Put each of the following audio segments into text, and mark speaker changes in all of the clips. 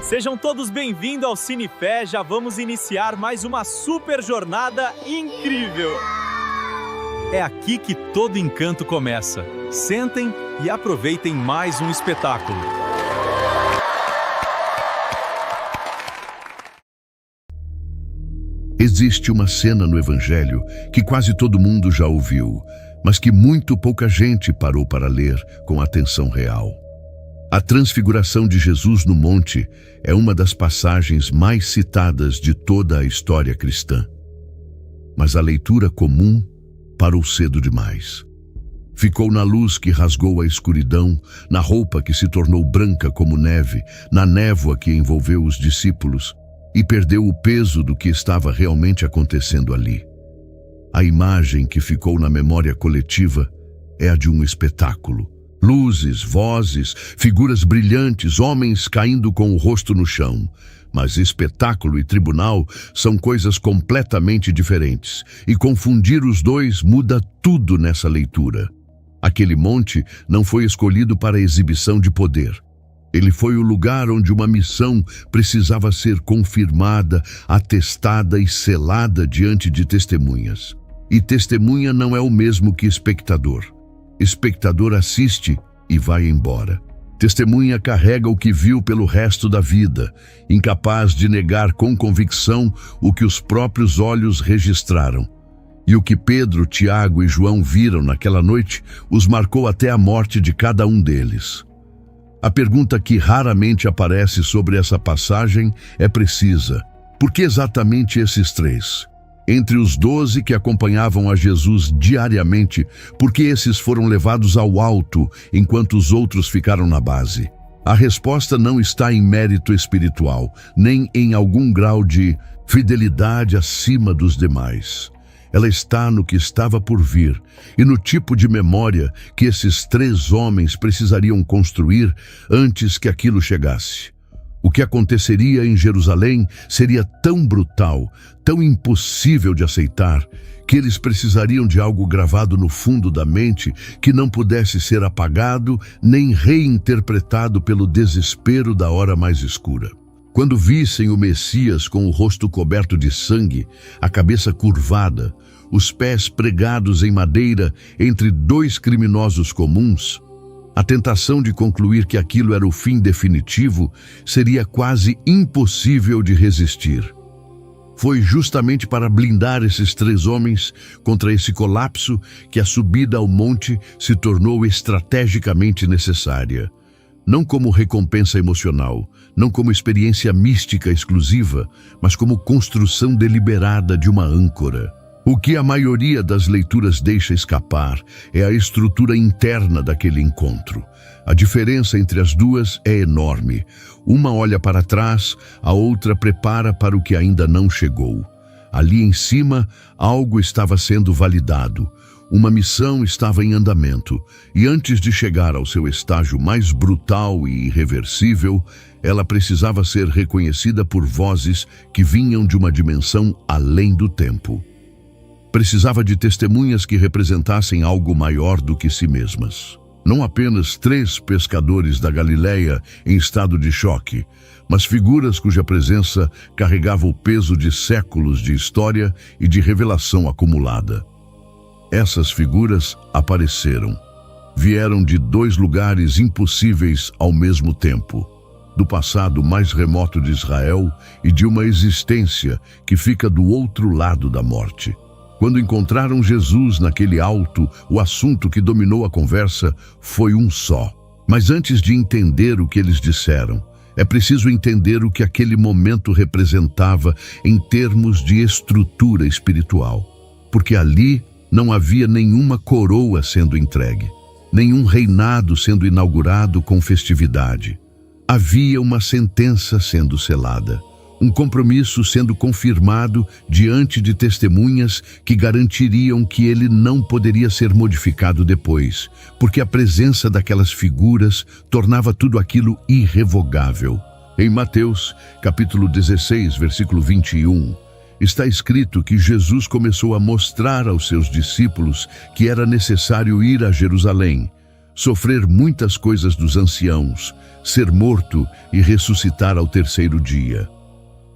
Speaker 1: Sejam todos bem-vindos ao Cinefé, já vamos iniciar mais uma super jornada incrível! É aqui que todo encanto começa. Sentem e aproveitem mais um espetáculo.
Speaker 2: Existe uma cena no Evangelho que quase todo mundo já ouviu, mas que muito pouca gente parou para ler com atenção real. A transfiguração de Jesus no monte é uma das passagens mais citadas de toda a história cristã. Mas a leitura comum parou cedo demais. Ficou na luz que rasgou a escuridão, na roupa que se tornou branca como neve, na névoa que envolveu os discípulos, e perdeu o peso do que estava realmente acontecendo ali. A imagem que ficou na memória coletiva é a de um espetáculo. Luzes, vozes, figuras brilhantes, homens caindo com o rosto no chão. Mas espetáculo e tribunal são coisas completamente diferentes, e confundir os dois muda tudo nessa leitura. Aquele monte não foi escolhido para exibição de poder. Ele foi o lugar onde uma missão precisava ser confirmada, atestada e selada diante de testemunhas. E testemunha não é o mesmo que espectador. Espectador assiste e vai embora. Testemunha carrega o que viu pelo resto da vida, incapaz de negar com convicção o que os próprios olhos registraram. E o que Pedro, Tiago e João viram naquela noite os marcou até a morte de cada um deles. A pergunta que raramente aparece sobre essa passagem é precisa: por que exatamente esses três? Entre os 12 que acompanhavam a Jesus diariamente, por que esses foram levados ao alto enquanto os outros ficaram na base? A resposta não está em mérito espiritual, nem em algum grau de fidelidade acima dos demais. Ela está no que estava por vir e no tipo de memória que esses três homens precisariam construir antes que aquilo chegasse. O que aconteceria em Jerusalém seria tão brutal, tão impossível de aceitar, que eles precisariam de algo gravado no fundo da mente que não pudesse ser apagado nem reinterpretado pelo desespero da hora mais escura. Quando vissem o Messias com o rosto coberto de sangue, a cabeça curvada, os pés pregados em madeira entre dois criminosos comuns, a tentação de concluir que aquilo era o fim definitivo seria quase impossível de resistir. Foi justamente para blindar esses três homens contra esse colapso que a subida ao monte se tornou estrategicamente necessária. Não como recompensa emocional, não como experiência mística exclusiva, mas como construção deliberada de uma âncora. O que a maioria das leituras deixa escapar é a estrutura interna daquele encontro. A diferença entre as duas é enorme. Uma olha para trás, a outra prepara para o que ainda não chegou. Ali em cima, algo estava sendo validado. Uma missão estava em andamento, e antes de chegar ao seu estágio mais brutal e irreversível, ela precisava ser reconhecida por vozes que vinham de uma dimensão além do tempo. Precisava de testemunhas que representassem algo maior do que si mesmas. Não apenas três pescadores da Galileia em estado de choque, mas figuras cuja presença carregava o peso de séculos de história e de revelação acumulada. Essas figuras apareceram. Vieram de dois lugares impossíveis ao mesmo tempo, do passado mais remoto de Israel e de uma existência que fica do outro lado da morte. Quando encontraram Jesus naquele alto, o assunto que dominou a conversa foi um só. Mas antes de entender o que eles disseram, é preciso entender o que aquele momento representava em termos de estrutura espiritual. Porque ali não havia nenhuma coroa sendo entregue, nenhum reinado sendo inaugurado com festividade. Havia uma sentença sendo selada, um compromisso sendo confirmado diante de testemunhas que garantiriam que ele não poderia ser modificado depois, porque a presença daquelas figuras tornava tudo aquilo irrevogável. Em Mateus, capítulo 16, versículo 21, está escrito que Jesus começou a mostrar aos seus discípulos que era necessário ir a Jerusalém, sofrer muitas coisas dos anciãos, ser morto e ressuscitar ao terceiro dia.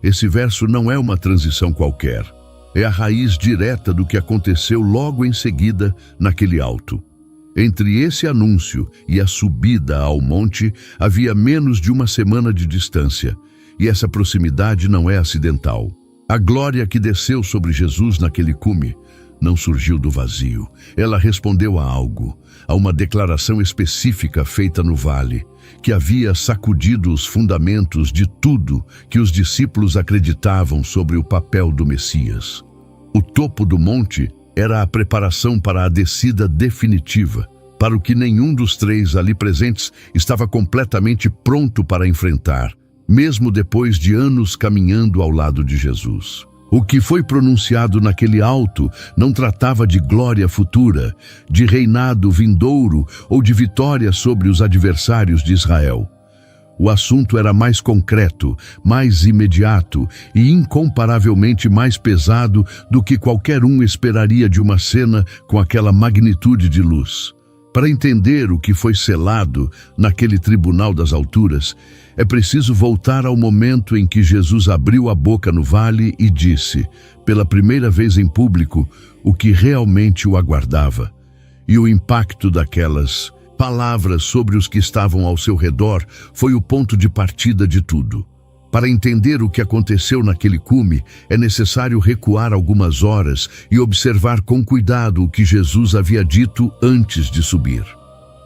Speaker 2: Esse verso não é uma transição qualquer. É a raiz direta do que aconteceu logo em seguida naquele alto. Entre esse anúncio e a subida ao monte havia menos de uma semana de distância, e essa proximidade não é acidental. A glória que desceu sobre Jesus naquele cume não surgiu do vazio. Ela respondeu a algo, a uma declaração específica feita no vale, que havia sacudido os fundamentos de tudo que os discípulos acreditavam sobre o papel do Messias. O topo do monte era a preparação para a descida definitiva, para o que nenhum dos três ali presentes estava completamente pronto para enfrentar, mesmo depois de anos caminhando ao lado de Jesus. O que foi pronunciado naquele alto não tratava de glória futura, de reinado vindouro ou de vitória sobre os adversários de Israel. O assunto era mais concreto, mais imediato e incomparavelmente mais pesado do que qualquer um esperaria de uma cena com aquela magnitude de luz. Para entender o que foi selado naquele tribunal das alturas, é preciso voltar ao momento em que Jesus abriu a boca no vale e disse, pela primeira vez em público, o que realmente o aguardava. E o impacto daquelas palavras sobre os que estavam ao seu redor foi o ponto de partida de tudo. Para entender o que aconteceu naquele cume, é necessário recuar algumas horas e observar com cuidado o que Jesus havia dito antes de subir.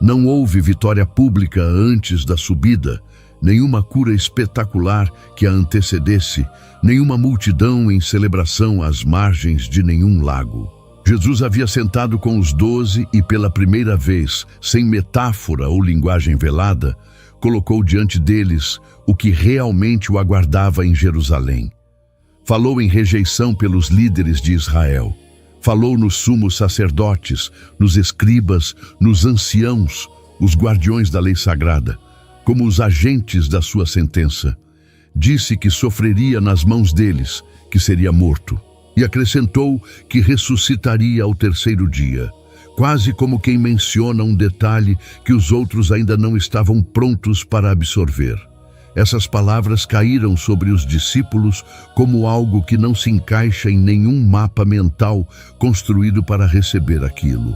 Speaker 2: Não houve vitória pública antes da subida, nenhuma cura espetacular que a antecedesse, nenhuma multidão em celebração às margens de nenhum lago. Jesus havia sentado com os 12 e pela primeira vez, sem metáfora ou linguagem velada, colocou diante deles o que realmente o aguardava em Jerusalém. Falou em rejeição pelos líderes de Israel. Falou nos sumos sacerdotes, nos escribas, nos anciãos, os guardiões da lei sagrada, como os agentes da sua sentença. Disse que sofreria nas mãos deles, que seria morto. E acrescentou que ressuscitaria ao terceiro dia, quase como quem menciona um detalhe que os outros ainda não estavam prontos para absorver. Essas palavras caíram sobre os discípulos como algo que não se encaixa em nenhum mapa mental construído para receber aquilo.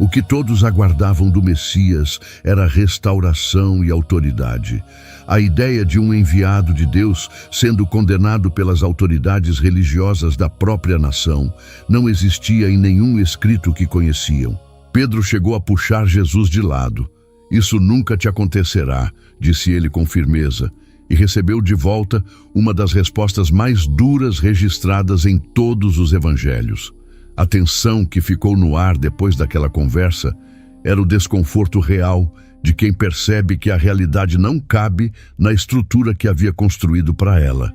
Speaker 2: O que todos aguardavam do Messias era restauração e autoridade. A ideia de um enviado de Deus sendo condenado pelas autoridades religiosas da própria nação não existia em nenhum escrito que conheciam. Pedro chegou a puxar Jesus de lado. "Isso nunca te acontecerá", disse ele com firmeza, e recebeu de volta uma das respostas mais duras registradas em todos os evangelhos. A tensão que ficou no ar depois daquela conversa era o desconforto real de quem percebe que a realidade não cabe na estrutura que havia construído para ela.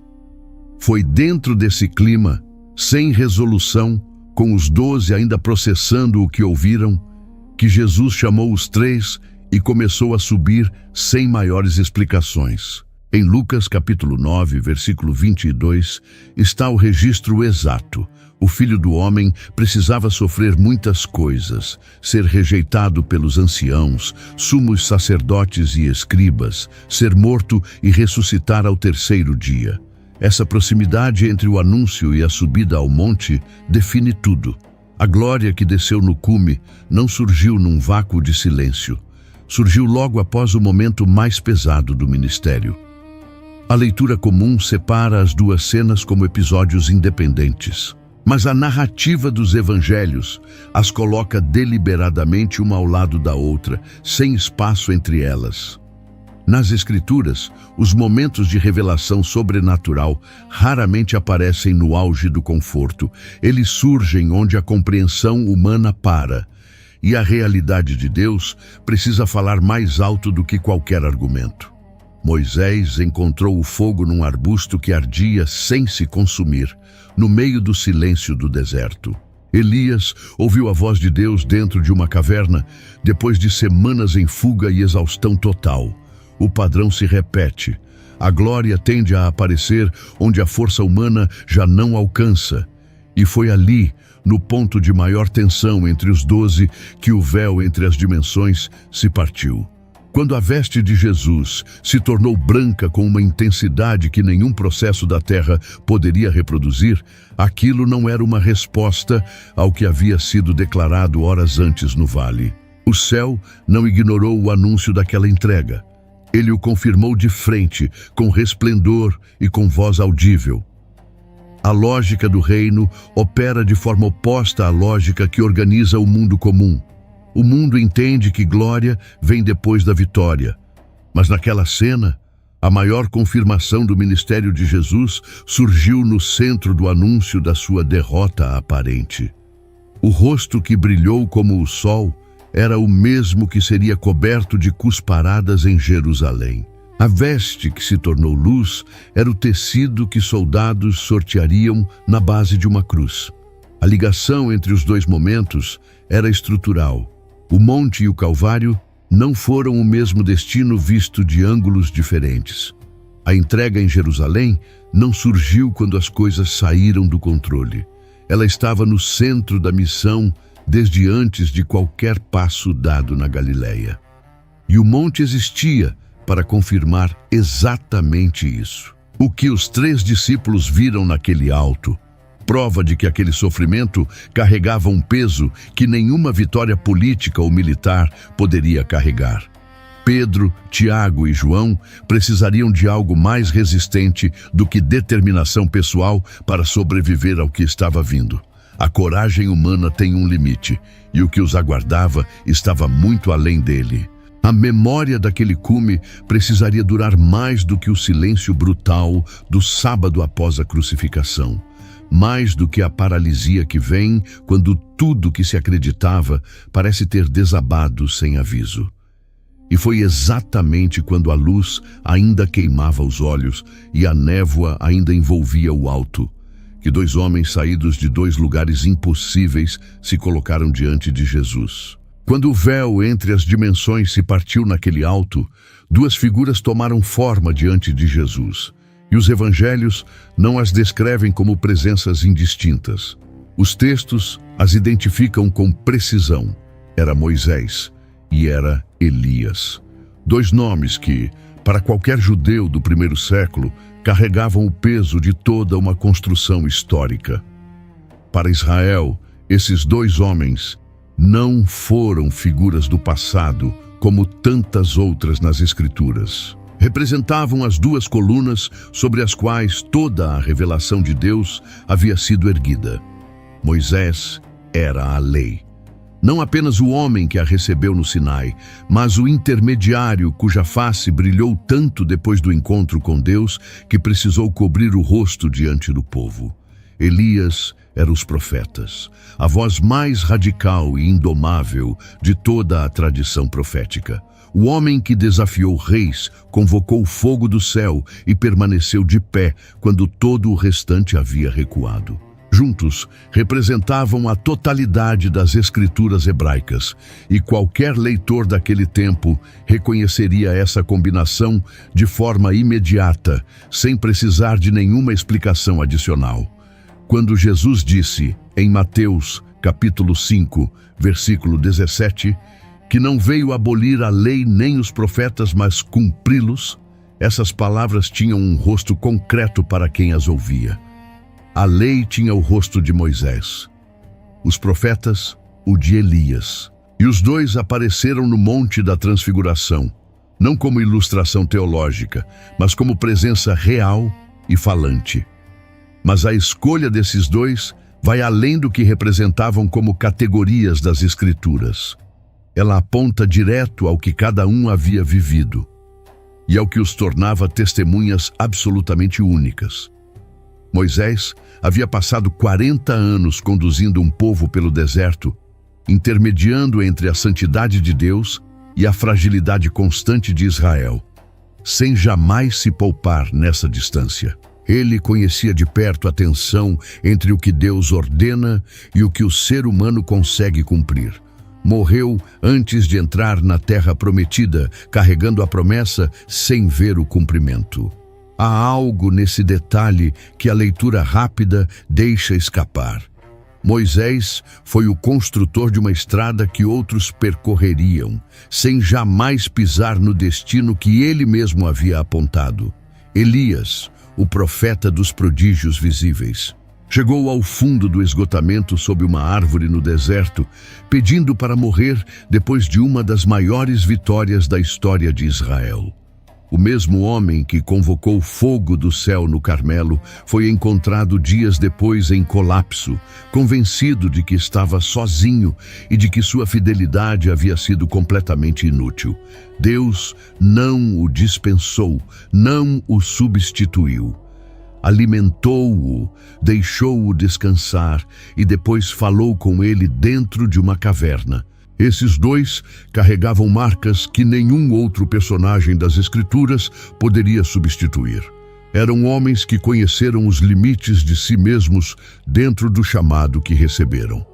Speaker 2: Foi dentro desse clima, sem resolução, com os 12 ainda processando o que ouviram, que Jesus chamou os 3 e começou a subir sem maiores explicações. Em Lucas capítulo 9, versículo 22, está o registro exato. O Filho do Homem precisava sofrer muitas coisas, ser rejeitado pelos anciãos, sumos sacerdotes e escribas, ser morto e ressuscitar ao terceiro dia. Essa proximidade entre o anúncio e a subida ao monte define tudo. A glória que desceu no cume não surgiu num vácuo de silêncio. Surgiu logo após o momento mais pesado do ministério. A leitura comum separa as duas cenas como episódios independentes. Mas a narrativa dos evangelhos as coloca deliberadamente uma ao lado da outra, sem espaço entre elas. Nas Escrituras, os momentos de revelação sobrenatural raramente aparecem no auge do conforto. Eles surgem onde a compreensão humana para, e a realidade de Deus precisa falar mais alto do que qualquer argumento. Moisés encontrou o fogo num arbusto que ardia sem se consumir, no meio do silêncio do deserto. Elias ouviu a voz de Deus dentro de uma caverna, depois de semanas em fuga e exaustão total. O padrão se repete. A glória tende a aparecer onde a força humana já não alcança. E foi ali, no ponto de maior tensão entre os 12, que o véu entre as dimensões se partiu. Quando a veste de Jesus se tornou branca com uma intensidade que nenhum processo da terra poderia reproduzir, aquilo não era uma resposta ao que havia sido declarado horas antes no vale. O céu não ignorou o anúncio daquela entrega. Ele o confirmou de frente, com resplendor e com voz audível. A lógica do reino opera de forma oposta à lógica que organiza o mundo comum. O mundo entende que glória vem depois da vitória. Mas naquela cena, a maior confirmação do ministério de Jesus surgiu no centro do anúncio da sua derrota aparente. O rosto que brilhou como o sol era o mesmo que seria coberto de cusparadas em Jerusalém. A veste que se tornou luz era o tecido que soldados sorteariam na base de uma cruz. A ligação entre os dois momentos era estrutural. O monte e o Calvário não foram o mesmo destino visto de ângulos diferentes. A entrega em Jerusalém não surgiu quando as coisas saíram do controle. Ela estava no centro da missão desde antes de qualquer passo dado na Galileia. E o monte existia para confirmar exatamente isso. O que os 3 discípulos viram naquele alto, prova de que aquele sofrimento carregava um peso que nenhuma vitória política ou militar poderia carregar. Pedro, Tiago e João precisariam de algo mais resistente do que determinação pessoal para sobreviver ao que estava vindo. A coragem humana tem um limite, e o que os aguardava estava muito além dele. A memória daquele cume precisaria durar mais do que o silêncio brutal do sábado após a crucificação. Mais do que a paralisia que vem quando tudo que se acreditava parece ter desabado sem aviso. E foi exatamente quando a luz ainda queimava os olhos e a névoa ainda envolvia o alto, que 2 homens saídos de 2 lugares impossíveis se colocaram diante de Jesus. Quando o véu entre as dimensões se partiu naquele alto, 2 figuras tomaram forma diante de Jesus. E os evangelhos não as descrevem como presenças indistintas. Os textos as identificam com precisão. Era Moisés e era Elias. 2 nomes que, para qualquer judeu do primeiro século, carregavam o peso de toda uma construção histórica. Para Israel, esses 2 homens não foram figuras do passado, como tantas outras nas Escrituras. Representavam as 2 colunas sobre as quais toda a revelação de Deus havia sido erguida. Moisés era a lei. Não apenas o homem que a recebeu no Sinai, mas o intermediário cuja face brilhou tanto depois do encontro com Deus que precisou cobrir o rosto diante do povo. Elias eram os profetas, a voz mais radical e indomável de toda a tradição profética. O homem que desafiou reis, convocou o fogo do céu e permaneceu de pé quando todo o restante havia recuado. Juntos, representavam a totalidade das escrituras hebraicas, e qualquer leitor daquele tempo reconheceria essa combinação de forma imediata, sem precisar de nenhuma explicação adicional. Quando Jesus disse, em Mateus, capítulo 5, versículo 17, que não veio abolir a lei nem os profetas, mas cumpri-los, essas palavras tinham um rosto concreto para quem as ouvia. A lei tinha o rosto de Moisés, os profetas, o de Elias. E os 2 apareceram no Monte da Transfiguração, não como ilustração teológica, mas como presença real e falante. Mas a escolha desses 2 vai além do que representavam como categorias das Escrituras. Ela aponta direto ao que cada um havia vivido e ao que os tornava testemunhas absolutamente únicas. Moisés havia passado 40 anos conduzindo um povo pelo deserto, intermediando entre a santidade de Deus e a fragilidade constante de Israel, sem jamais se poupar nessa distância. Ele conhecia de perto a tensão entre o que Deus ordena e o que o ser humano consegue cumprir. Morreu antes de entrar na terra prometida, carregando a promessa sem ver o cumprimento. Há algo nesse detalhe que a leitura rápida deixa escapar. Moisés foi o construtor de uma estrada que outros percorreriam, sem jamais pisar no destino que ele mesmo havia apontado. Elias, o profeta dos prodígios visíveis, chegou ao fundo do esgotamento sob uma árvore no deserto, pedindo para morrer depois de uma das maiores vitórias da história de Israel. O mesmo homem que convocou fogo do céu no Carmelo foi encontrado dias depois em colapso, convencido de que estava sozinho e de que sua fidelidade havia sido completamente inútil. Deus não o dispensou, não o substituiu. Alimentou-o, deixou-o descansar e depois falou com ele dentro de uma caverna. Esses dois carregavam marcas que nenhum outro personagem das Escrituras poderia substituir. Eram homens que conheceram os limites de si mesmos dentro do chamado que receberam,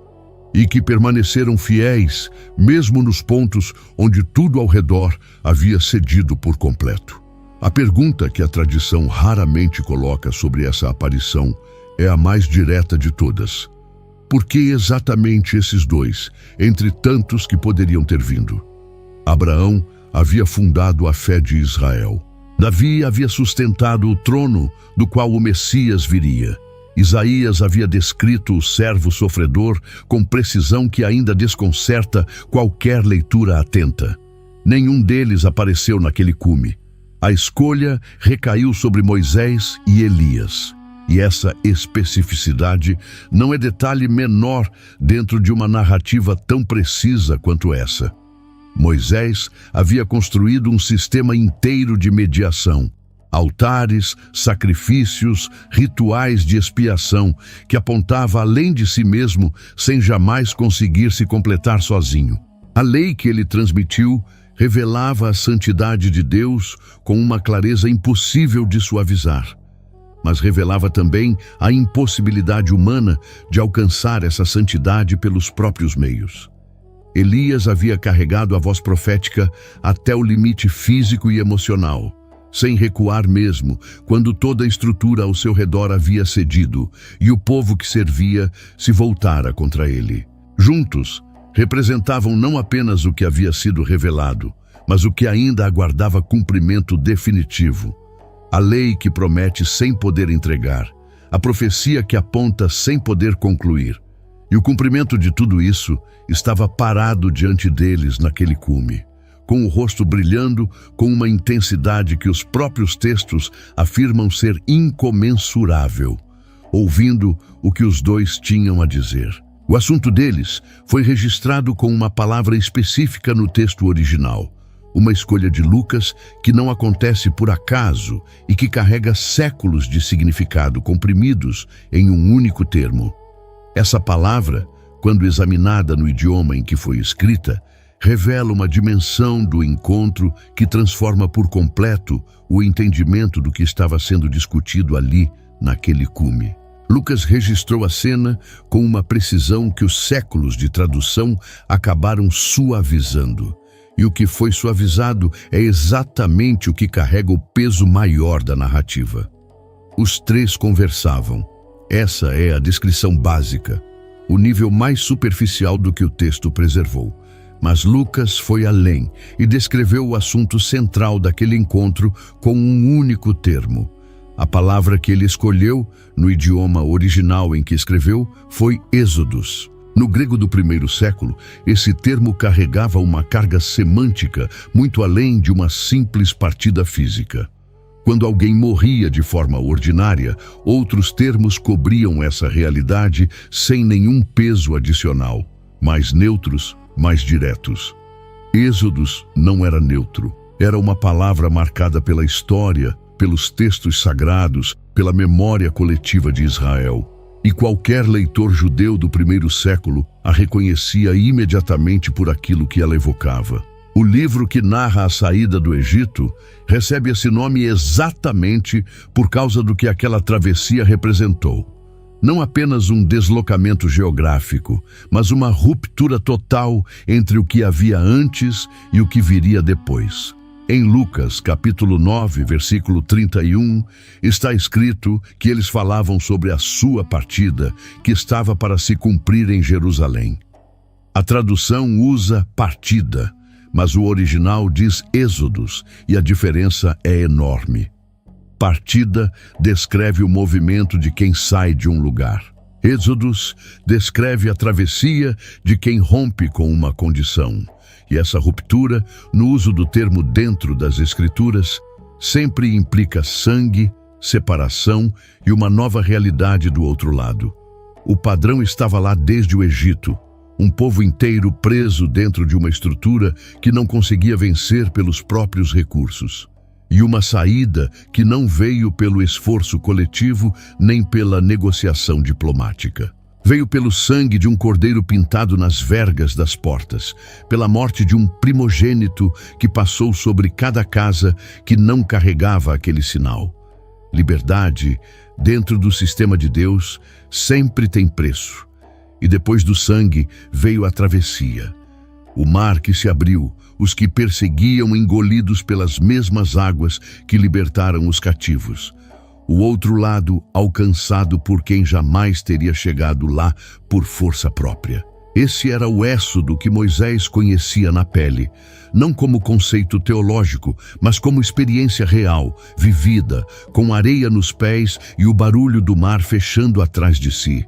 Speaker 2: e que permaneceram fiéis, mesmo nos pontos onde tudo ao redor havia cedido por completo. A pergunta que a tradição raramente coloca sobre essa aparição é a mais direta de todas. Por que exatamente esses dois, entre tantos que poderiam ter vindo? Abraão havia fundado a fé de Israel. Davi havia sustentado o trono do qual o Messias viria. Isaías havia descrito o servo sofredor com precisão que ainda desconcerta qualquer leitura atenta. Nenhum deles apareceu naquele cume. A escolha recaiu sobre Moisés e Elias. E essa especificidade não é detalhe menor dentro de uma narrativa tão precisa quanto essa. Moisés havia construído um sistema inteiro de mediação, altares, sacrifícios, rituais de expiação, que apontava além de si mesmo sem jamais conseguir se completar sozinho. A lei que ele transmitiu revelava a santidade de Deus com uma clareza impossível de suavizar, mas revelava também a impossibilidade humana de alcançar essa santidade pelos próprios meios. Elias havia carregado a voz profética até o limite físico e emocional, sem recuar mesmo, quando toda a estrutura ao seu redor havia cedido e o povo que servia se voltara contra ele. Juntos, representavam não apenas o que havia sido revelado, mas o que ainda aguardava cumprimento definitivo. A lei que promete sem poder entregar, a profecia que aponta sem poder concluir. E o cumprimento de tudo isso estava parado diante deles naquele cume, com o rosto brilhando com uma intensidade que os próprios textos afirmam ser incomensurável, ouvindo o que os dois tinham a dizer. O assunto deles foi registrado com uma palavra específica no texto original, uma escolha de Lucas que não acontece por acaso e que carrega séculos de significado comprimidos em um único termo. Essa palavra, quando examinada no idioma em que foi escrita, revela uma dimensão do encontro que transforma por completo o entendimento do que estava sendo discutido ali, naquele cume. Lucas registrou a cena com uma precisão que os séculos de tradução acabaram suavizando. E o que foi suavizado é exatamente o que carrega o peso maior da narrativa. Os três conversavam. Essa é a descrição básica, o nível mais superficial do que o texto preservou. Mas Lucas foi além e descreveu o assunto central daquele encontro com um único termo. A palavra que ele escolheu, no idioma original em que escreveu, foi êxodos. No grego do primeiro século, esse termo carregava uma carga semântica muito além de uma simples partida física. Quando alguém morria de forma ordinária, outros termos cobriam essa realidade sem nenhum peso adicional, mais neutros, mais diretos. Êxodos não era neutro, era uma palavra marcada pela história, pelos textos sagrados, pela memória coletiva de Israel. E qualquer leitor judeu do primeiro século a reconhecia imediatamente por aquilo que ela evocava. O livro que narra a saída do Egito recebe esse nome exatamente por causa do que aquela travessia representou. Não apenas um deslocamento geográfico, mas uma ruptura total entre o que havia antes e o que viria depois. Em Lucas, capítulo 9, versículo 31, está escrito que eles falavam sobre a sua partida, que estava para se cumprir em Jerusalém. A tradução usa partida, mas o original diz êxodos, e a diferença é enorme. Partida descreve o movimento de quem sai de um lugar. Êxodos descreve a travessia de quem rompe com uma condição. E essa ruptura, no uso do termo dentro das Escrituras, sempre implica sangue, separação e uma nova realidade do outro lado. O padrão estava lá desde o Egito, um povo inteiro preso dentro de uma estrutura que não conseguia vencer pelos próprios recursos. E uma saída que não veio pelo esforço coletivo nem pela negociação diplomática. Veio pelo sangue de um cordeiro pintado nas vergas das portas, pela morte de um primogênito que passou sobre cada casa que não carregava aquele sinal. Liberdade, dentro do sistema de Deus, sempre tem preço. E depois do sangue veio a travessia. O mar que se abriu, os que perseguiam engolidos pelas mesmas águas que libertaram os cativos. O outro lado alcançado por quem jamais teria chegado lá por força própria. Esse era o êxodo que Moisés conhecia na pele, não como conceito teológico, mas como experiência real, vivida, com areia nos pés e o barulho do mar fechando atrás de si.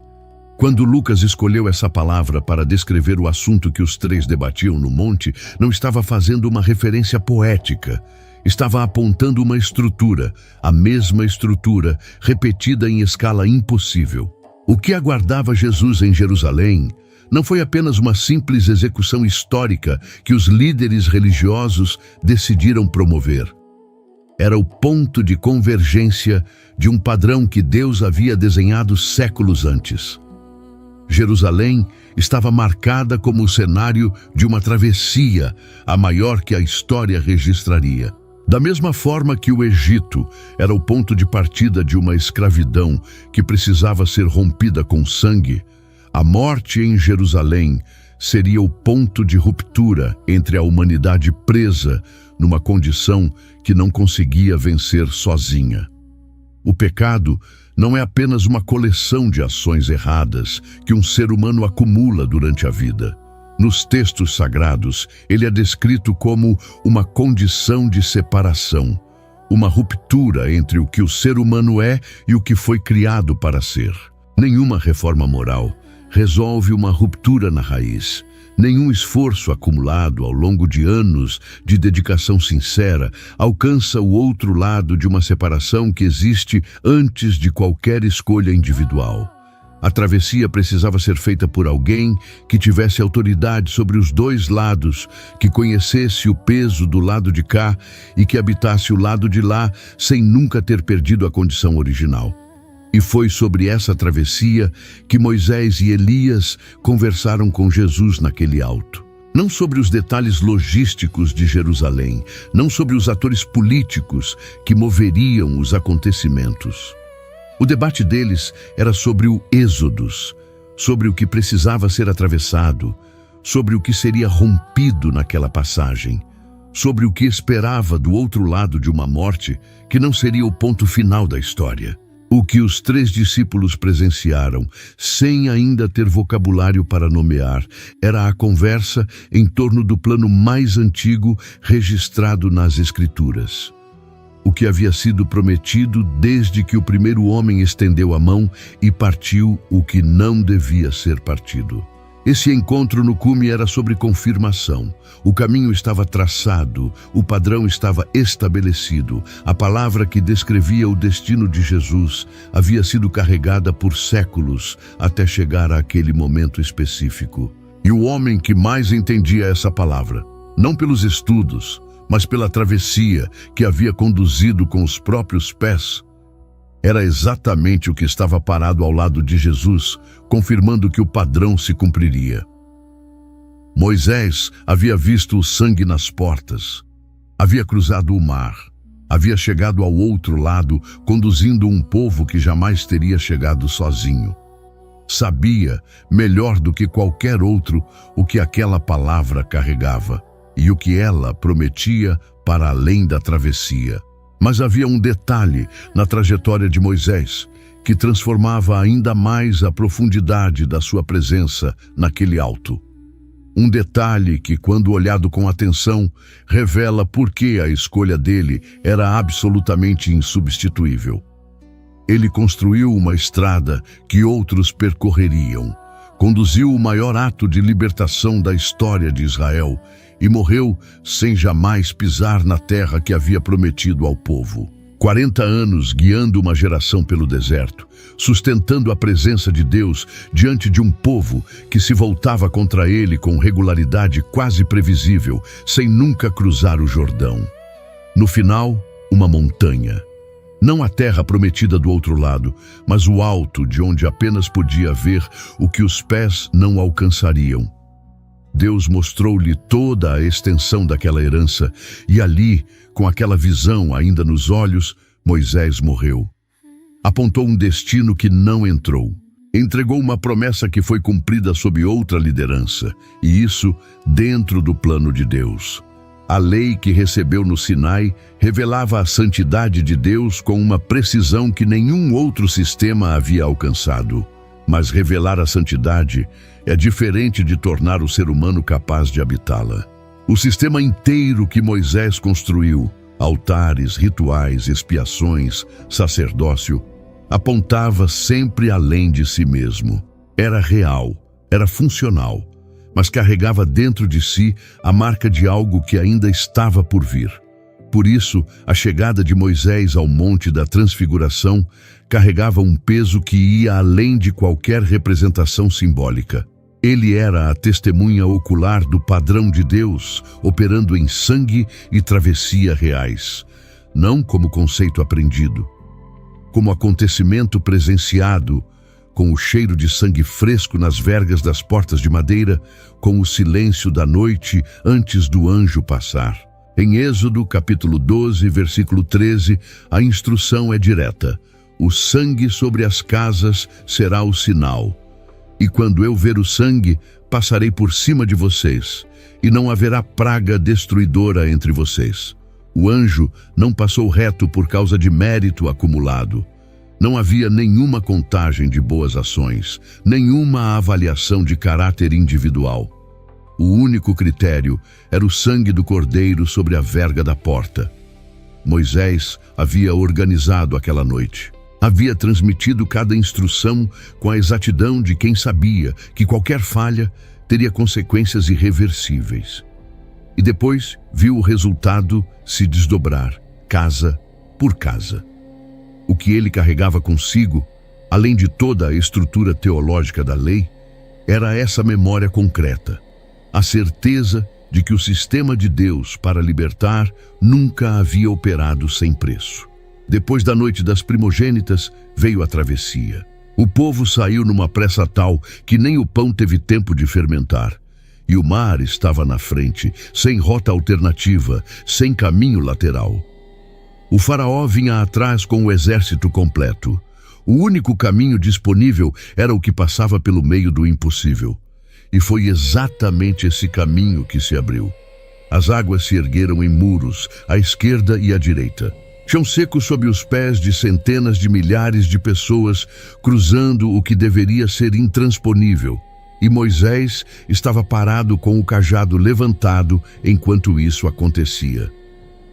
Speaker 2: Quando Lucas escolheu essa palavra para descrever o assunto que os três debatiam no monte, não estava fazendo uma referência poética. Estava apontando uma estrutura, a mesma estrutura, repetida em escala impossível. O que aguardava Jesus em Jerusalém não foi apenas uma simples execução histórica que os líderes religiosos decidiram promover. Era o ponto de convergência de um padrão que Deus havia desenhado séculos antes. Jerusalém estava marcada como o cenário de uma travessia, a maior que a história registraria. Da mesma forma que o Egito era o ponto de partida de uma escravidão que precisava ser rompida com sangue, a morte em Jerusalém seria o ponto de ruptura entre a humanidade presa numa condição que não conseguia vencer sozinha. O pecado não é apenas uma coleção de ações erradas que um ser humano acumula durante a vida. Nos textos sagrados, ele é descrito como uma condição de separação, uma ruptura entre o que o ser humano é e o que foi criado para ser. Nenhuma reforma moral resolve uma ruptura na raiz. Nenhum esforço acumulado ao longo de anos de dedicação sincera alcança o outro lado de uma separação que existe antes de qualquer escolha individual. A travessia precisava ser feita por alguém que tivesse autoridade sobre os dois lados, que conhecesse o peso do lado de cá e que habitasse o lado de lá sem nunca ter perdido a condição original. E foi sobre essa travessia que Moisés e Elias conversaram com Jesus naquele alto. Não sobre os detalhes logísticos de Jerusalém, não sobre os atores políticos que moveriam os acontecimentos. O debate deles era sobre o êxodos, sobre o que precisava ser atravessado, sobre o que seria rompido naquela passagem, sobre o que esperava do outro lado de uma morte que não seria o ponto final da história. O que os três discípulos presenciaram, sem ainda ter vocabulário para nomear, era a conversa em torno do plano mais antigo registrado nas Escrituras. O que havia sido prometido desde que o primeiro homem estendeu a mão e partiu o que não devia ser partido. Esse encontro no cume era sobre confirmação. O caminho estava traçado, o padrão estava estabelecido. A palavra que descrevia o destino de Jesus havia sido carregada por séculos até chegar àquele momento específico. E o homem que mais entendia essa palavra, não pelos estudos, mas pela travessia que havia conduzido com os próprios pés, era exatamente o que estava parado ao lado de Jesus, confirmando que o padrão se cumpriria. Moisés havia visto o sangue nas portas, havia cruzado o mar, havia chegado ao outro lado, conduzindo um povo que jamais teria chegado sozinho. Sabia, melhor do que qualquer outro, o que aquela palavra carregava e o que ela prometia para além da travessia. Mas havia um detalhe na trajetória de Moisés que transformava ainda mais a profundidade da sua presença naquele alto. Um detalhe que, quando olhado com atenção, revela por que a escolha dele era absolutamente insubstituível. Ele construiu uma estrada que outros percorreriam, conduziu o maior ato de libertação da história de Israel e morreu sem jamais pisar na terra que havia prometido ao povo. 40 anos guiando uma geração pelo deserto, sustentando a presença de Deus diante de um povo que se voltava contra ele com regularidade quase previsível, sem nunca cruzar o Jordão. No final, uma montanha. Não a terra prometida do outro lado, mas o alto de onde apenas podia ver o que os pés não alcançariam. Deus mostrou-lhe toda a extensão daquela herança e ali, com aquela visão ainda nos olhos, Moisés morreu. Apontou um destino que não entrou. Entregou uma promessa que foi cumprida sob outra liderança, e isso dentro do plano de Deus. A lei que recebeu no Sinai revelava a santidade de Deus com uma precisão que nenhum outro sistema havia alcançado. Mas revelar a santidade é diferente de tornar o ser humano capaz de habitá-la. O sistema inteiro que Moisés construiu, altares, rituais, expiações, sacerdócio, apontava sempre além de si mesmo. Era real, era funcional, mas carregava dentro de si a marca de algo que ainda estava por vir. Por isso, a chegada de Moisés ao Monte da Transfiguração carregava um peso que ia além de qualquer representação simbólica. Ele era a testemunha ocular do padrão de Deus, operando em sangue e travessia reais, não como conceito aprendido, como acontecimento presenciado, com o cheiro de sangue fresco nas vergas das portas de madeira, com o silêncio da noite antes do anjo passar. Em Êxodo, capítulo 12, versículo 13, a instrução é direta. O sangue sobre as casas será o sinal. E quando eu ver o sangue, passarei por cima de vocês, e não haverá praga destruidora entre vocês. O anjo não passou reto por causa de mérito acumulado. Não havia nenhuma contagem de boas ações, nenhuma avaliação de caráter individual. O único critério era o sangue do cordeiro sobre a verga da porta. Moisés havia organizado aquela noite. Havia transmitido cada instrução com a exatidão de quem sabia que qualquer falha teria consequências irreversíveis. E depois viu o resultado se desdobrar, casa por casa. O que ele carregava consigo, além de toda a estrutura teológica da lei, era essa memória concreta, a certeza de que o sistema de Deus para libertar nunca havia operado sem preço. Depois da noite das primogênitas, veio a travessia. O povo saiu numa pressa tal que nem o pão teve tempo de fermentar. E o mar estava na frente, sem rota alternativa, sem caminho lateral. O faraó vinha atrás com o exército completo. O único caminho disponível era o que passava pelo meio do impossível. E foi exatamente esse caminho que se abriu. As águas se ergueram em muros, à esquerda e à direita. Chão seco sob os pés de centenas de milhares de pessoas cruzando o que deveria ser intransponível. E Moisés estava parado com o cajado levantado enquanto isso acontecia.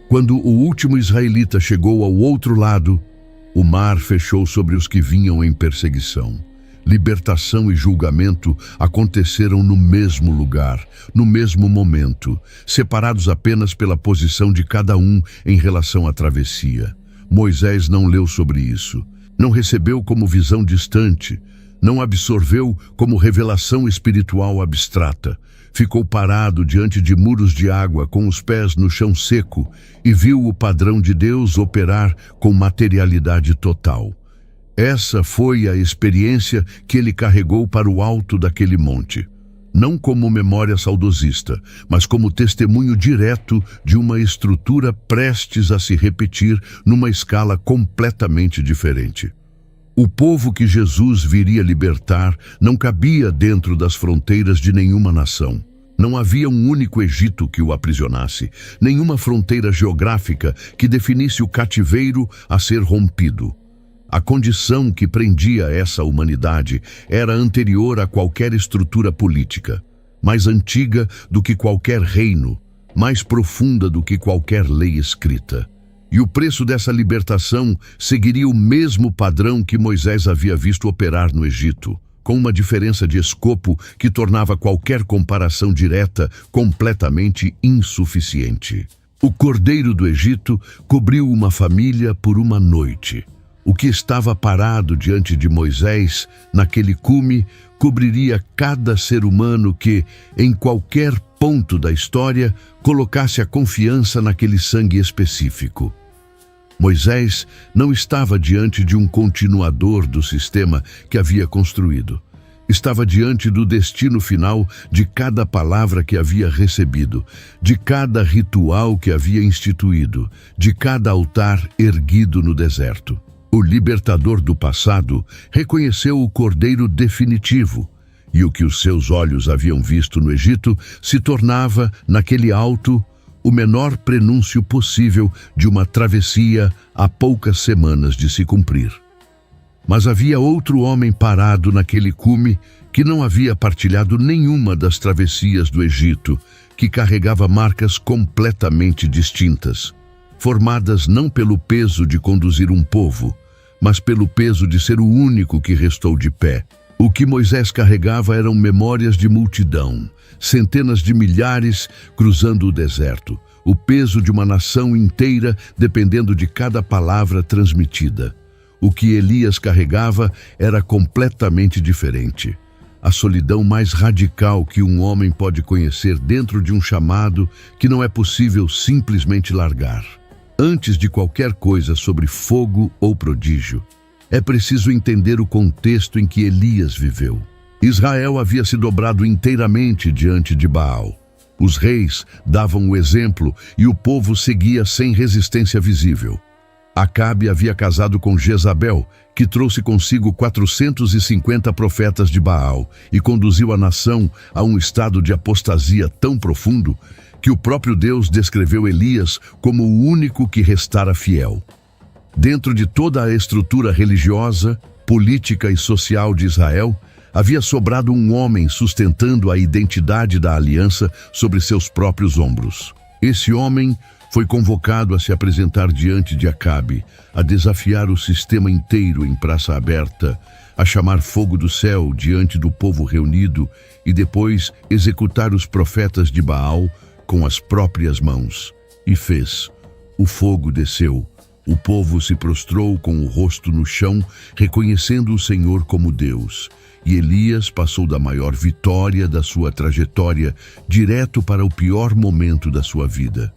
Speaker 2: Quando o último israelita chegou ao outro lado, o mar fechou sobre os que vinham em perseguição. Libertação e julgamento aconteceram no mesmo lugar, no mesmo momento, separados apenas pela posição de cada um em relação à travessia. Moisés não leu sobre isso, não recebeu como visão distante, não absorveu como revelação espiritual abstrata. Ficou parado diante de muros de água com os pés no chão seco e viu o padrão de Deus operar com materialidade total. Essa foi a experiência que ele carregou para o alto daquele monte. Não como memória saudosista, mas como testemunho direto de uma estrutura prestes a se repetir numa escala completamente diferente. O povo que Jesus viria libertar não cabia dentro das fronteiras de nenhuma nação. Não havia um único Egito que o aprisionasse, nenhuma fronteira geográfica que definisse o cativeiro a ser rompido. A condição que prendia essa humanidade era anterior a qualquer estrutura política, mais antiga do que qualquer reino, mais profunda do que qualquer lei escrita. E o preço dessa libertação seguiria o mesmo padrão que Moisés havia visto operar no Egito, com uma diferença de escopo que tornava qualquer comparação direta completamente insuficiente. O cordeiro do Egito cobriu uma família por uma noite. O que estava parado diante de Moisés, naquele cume, cobriria cada ser humano que, em qualquer ponto da história, colocasse a confiança naquele sangue específico. Moisés não estava diante de um continuador do sistema que havia construído. Estava diante do destino final de cada palavra que havia recebido, de cada ritual que havia instituído, de cada altar erguido no deserto. O libertador do passado reconheceu o cordeiro definitivo, e o que os seus olhos haviam visto no Egito se tornava, naquele alto, o menor prenúncio possível de uma travessia há poucas semanas de se cumprir. Mas havia outro homem parado naquele cume que não havia partilhado nenhuma das travessias do Egito, que carregava marcas completamente distintas, formadas não pelo peso de conduzir um povo, mas pelo peso de ser o único que restou de pé. O que Moisés carregava eram memórias de multidão, centenas de milhares cruzando o deserto, o peso de uma nação inteira dependendo de cada palavra transmitida. O que Elias carregava era completamente diferente. A solidão mais radical que um homem pode conhecer dentro de um chamado que não é possível simplesmente largar. Antes de qualquer coisa sobre fogo ou prodígio, é preciso entender o contexto em que Elias viveu. Israel havia se dobrado inteiramente diante de Baal. Os reis davam o exemplo e o povo seguia sem resistência visível. Acabe havia casado com Jezabel, que trouxe consigo 450 profetas de Baal e conduziu a nação a um estado de apostasia tão profundo que o próprio Deus descreveu Elias como o único que restara fiel. Dentro de toda a estrutura religiosa, política e social de Israel, havia sobrado um homem sustentando a identidade da aliança sobre seus próprios ombros. Esse homem foi convocado a se apresentar diante de Acabe, a desafiar o sistema inteiro em praça aberta, a chamar fogo do céu diante do povo reunido e depois executar os profetas de Baal com as próprias mãos. E fez. O fogo desceu. O povo se prostrou com o rosto no chão, reconhecendo o Senhor como Deus. E Elias passou da maior vitória da sua trajetória direto para o pior momento da sua vida.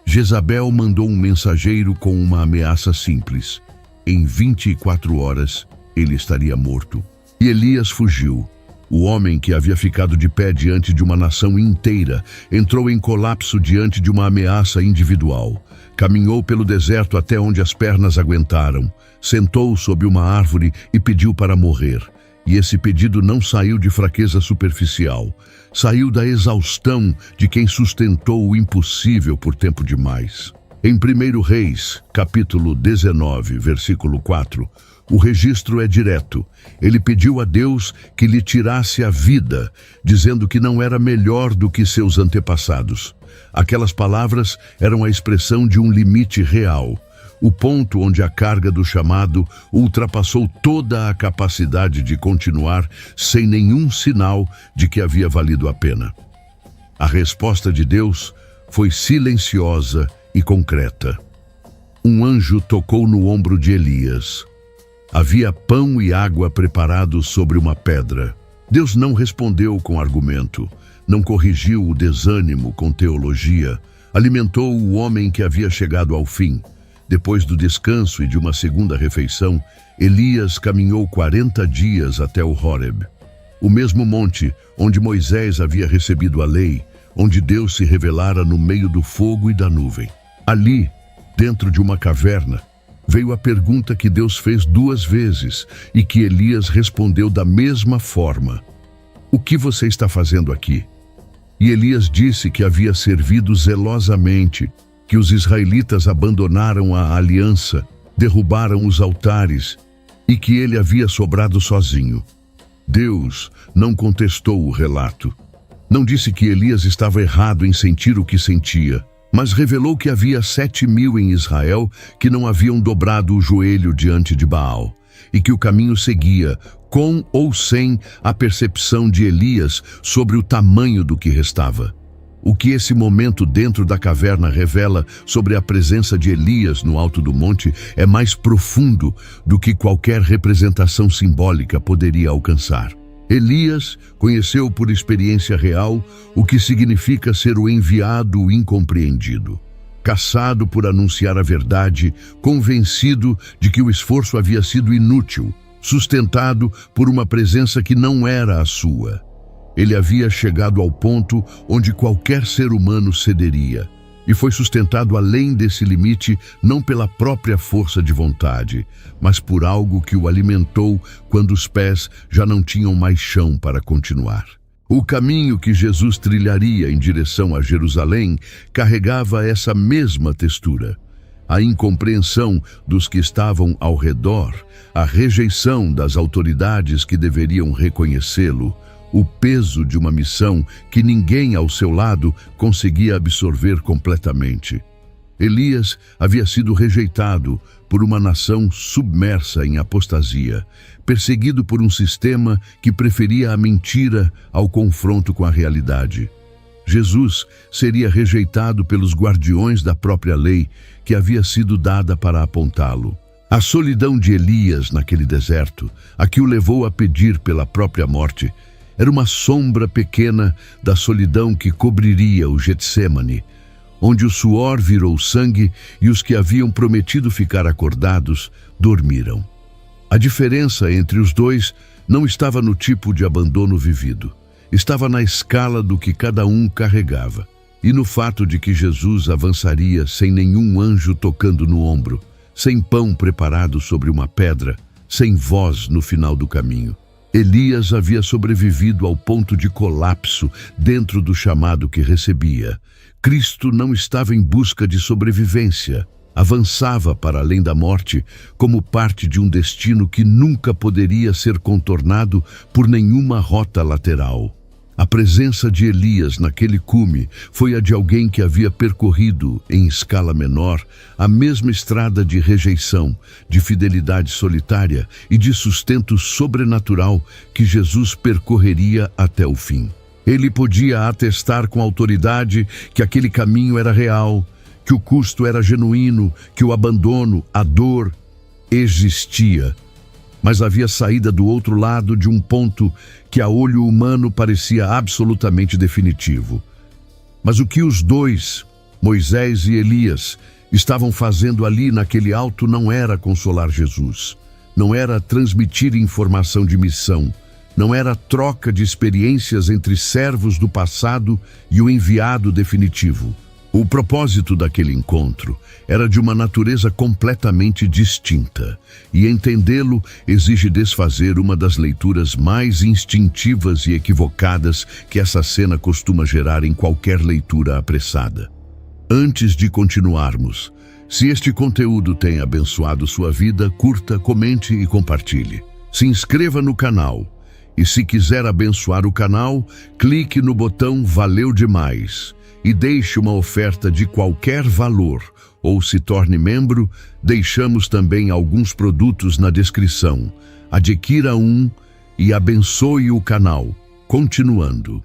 Speaker 2: Jezabel mandou um mensageiro com uma ameaça simples. Em 24 horas, ele estaria morto. E Elias fugiu. O homem que havia ficado de pé diante de uma nação inteira entrou em colapso diante de uma ameaça individual. Caminhou pelo deserto até onde as pernas aguentaram, sentou sob uma árvore e pediu para morrer. E esse pedido não saiu de fraqueza superficial. Saiu da exaustão de quem sustentou o impossível por tempo demais. Em 1 Reis, capítulo 19, versículo 4, o registro é direto. Ele pediu a Deus que lhe tirasse a vida, dizendo que não era melhor do que seus antepassados. Aquelas palavras eram a expressão de um limite real, o ponto onde a carga do chamado ultrapassou toda a capacidade de continuar sem nenhum sinal de que havia valido a pena. A resposta de Deus foi silenciosa e concreta. Um anjo tocou no ombro de Elias. Havia pão e água preparados sobre uma pedra. Deus não respondeu com argumento, não corrigiu o desânimo com teologia, alimentou o homem que havia chegado ao fim. Depois do descanso e de uma segunda refeição, Elias caminhou 40 dias até o Horeb, o mesmo monte onde Moisés havia recebido a lei, onde Deus se revelara no meio do fogo e da nuvem. Ali, dentro de uma caverna, veio a pergunta que Deus fez 2 vezes e que Elias respondeu da mesma forma. O que você está fazendo aqui? E Elias disse que havia servido zelosamente, que os israelitas abandonaram a aliança, derrubaram os altares e que ele havia sobrado sozinho. Deus não contestou o relato. Não disse que Elias estava errado em sentir o que sentia, mas revelou que havia 7.000 em Israel que não haviam dobrado o joelho diante de Baal, e que o caminho seguia, com ou sem a percepção de Elias sobre o tamanho do que restava. O que esse momento dentro da caverna revela sobre a presença de Elias no alto do monte é mais profundo do que qualquer representação simbólica poderia alcançar. Elias conheceu por experiência real o que significa ser o enviado incompreendido. Caçado por anunciar a verdade, convencido de que o esforço havia sido inútil, sustentado por uma presença que não era a sua. Ele havia chegado ao ponto onde qualquer ser humano cederia, e foi sustentado além desse limite não pela própria força de vontade, mas por algo que o alimentou quando os pés já não tinham mais chão para continuar. O caminho que Jesus trilharia em direção a Jerusalém carregava essa mesma textura. A incompreensão dos que estavam ao redor, a rejeição das autoridades que deveriam reconhecê-lo, o peso de uma missão que ninguém ao seu lado conseguia absorver completamente. Elias havia sido rejeitado por uma nação submersa em apostasia, perseguido por um sistema que preferia a mentira ao confronto com a realidade. Jesus seria rejeitado pelos guardiões da própria lei que havia sido dada para apontá-lo. A solidão de Elias naquele deserto, a que o levou a pedir pela própria morte, era uma sombra pequena da solidão que cobriria o Getsêmani, onde o suor virou sangue e os que haviam prometido ficar acordados dormiram. A diferença entre os dois não estava no tipo de abandono vivido, estava na escala do que cada um carregava e no fato de que Jesus avançaria sem nenhum anjo tocando no ombro, sem pão preparado sobre uma pedra, sem voz no final do caminho. Elias havia sobrevivido ao ponto de colapso dentro do chamado que recebia. Cristo não estava em busca de sobrevivência. Avançava para além da morte como parte de um destino que nunca poderia ser contornado por nenhuma rota lateral. A presença de Elias naquele cume foi a de alguém que havia percorrido, em escala menor, a mesma estrada de rejeição, de fidelidade solitária e de sustento sobrenatural que Jesus percorreria até o fim. Ele podia atestar com autoridade que aquele caminho era real, que o custo era genuíno, que o abandono, a dor, existia. Mas havia saída do outro lado de um ponto que a olho humano parecia absolutamente definitivo. Mas o que os dois, Moisés e Elias, estavam fazendo ali naquele alto não era consolar Jesus, não era transmitir informação de missão, não era troca de experiências entre servos do passado e o enviado definitivo. O propósito daquele encontro era de uma natureza completamente distinta, e entendê-lo exige desfazer uma das leituras mais instintivas e equivocadas que essa cena costuma gerar em qualquer leitura apressada. Antes de continuarmos, se este conteúdo tem abençoado sua vida, curta, comente e compartilhe. Se inscreva no canal, e se quiser abençoar o canal, clique no botão Valeu Demais e deixe uma oferta de qualquer valor, ou se torne membro. Deixamos também alguns produtos na descrição. Adquira um e abençoe o canal. Continuando.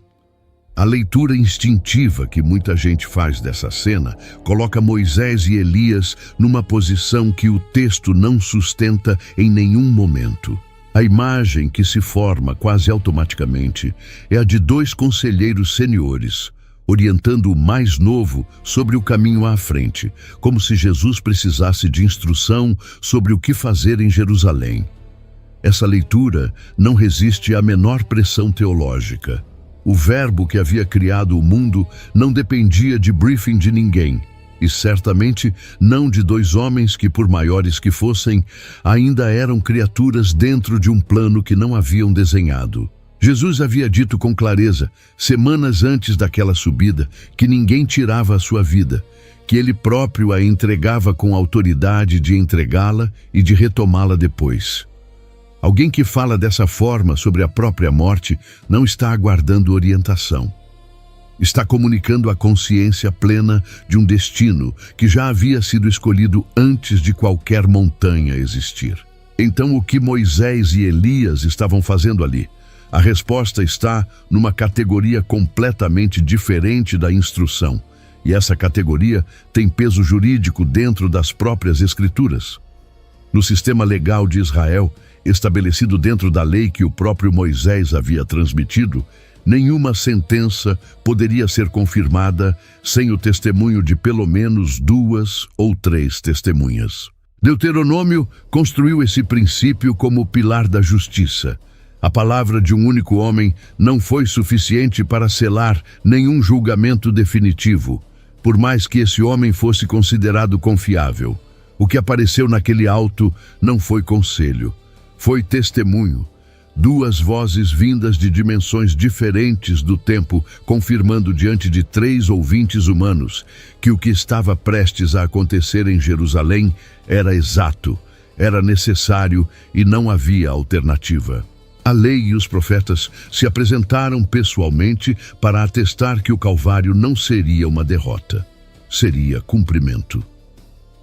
Speaker 2: A leitura instintiva que muita gente faz dessa cena coloca Moisés e Elias numa posição que o texto não sustenta em nenhum momento. A imagem que se forma quase automaticamente é a de dois conselheiros seniores, orientando o mais novo sobre o caminho à frente, como se Jesus precisasse de instrução sobre o que fazer em Jerusalém. Essa leitura não resiste à menor pressão teológica. O verbo que havia criado o mundo não dependia de briefing de ninguém, e certamente não de dois homens que, por maiores que fossem, ainda eram criaturas dentro de um plano que não haviam desenhado. Jesus havia dito com clareza, semanas antes daquela subida, que ninguém tirava a sua vida, que ele próprio a entregava com autoridade de entregá-la e de retomá-la depois. Alguém que fala dessa forma sobre a própria morte não está aguardando orientação. Está comunicando a consciência plena de um destino que já havia sido escolhido antes de qualquer montanha existir. Então, o que Moisés e Elias estavam fazendo ali? A resposta está numa categoria completamente diferente da instrução. E essa categoria tem peso jurídico dentro das próprias Escrituras. No sistema legal de Israel, estabelecido dentro da lei que o próprio Moisés havia transmitido, nenhuma sentença poderia ser confirmada sem o testemunho de pelo menos 2 ou 3 testemunhas. Deuteronômio construiu esse princípio como o pilar da justiça. A palavra de um único homem não foi suficiente para selar nenhum julgamento definitivo, por mais que esse homem fosse considerado confiável. O que apareceu naquele auto não foi conselho, foi testemunho. 2 vozes vindas de dimensões diferentes do tempo, confirmando diante de 3 ouvintes humanos que o que estava prestes a acontecer em Jerusalém era exato, era necessário e não havia alternativa. A lei e os profetas se apresentaram pessoalmente para atestar que o Calvário não seria uma derrota, seria cumprimento.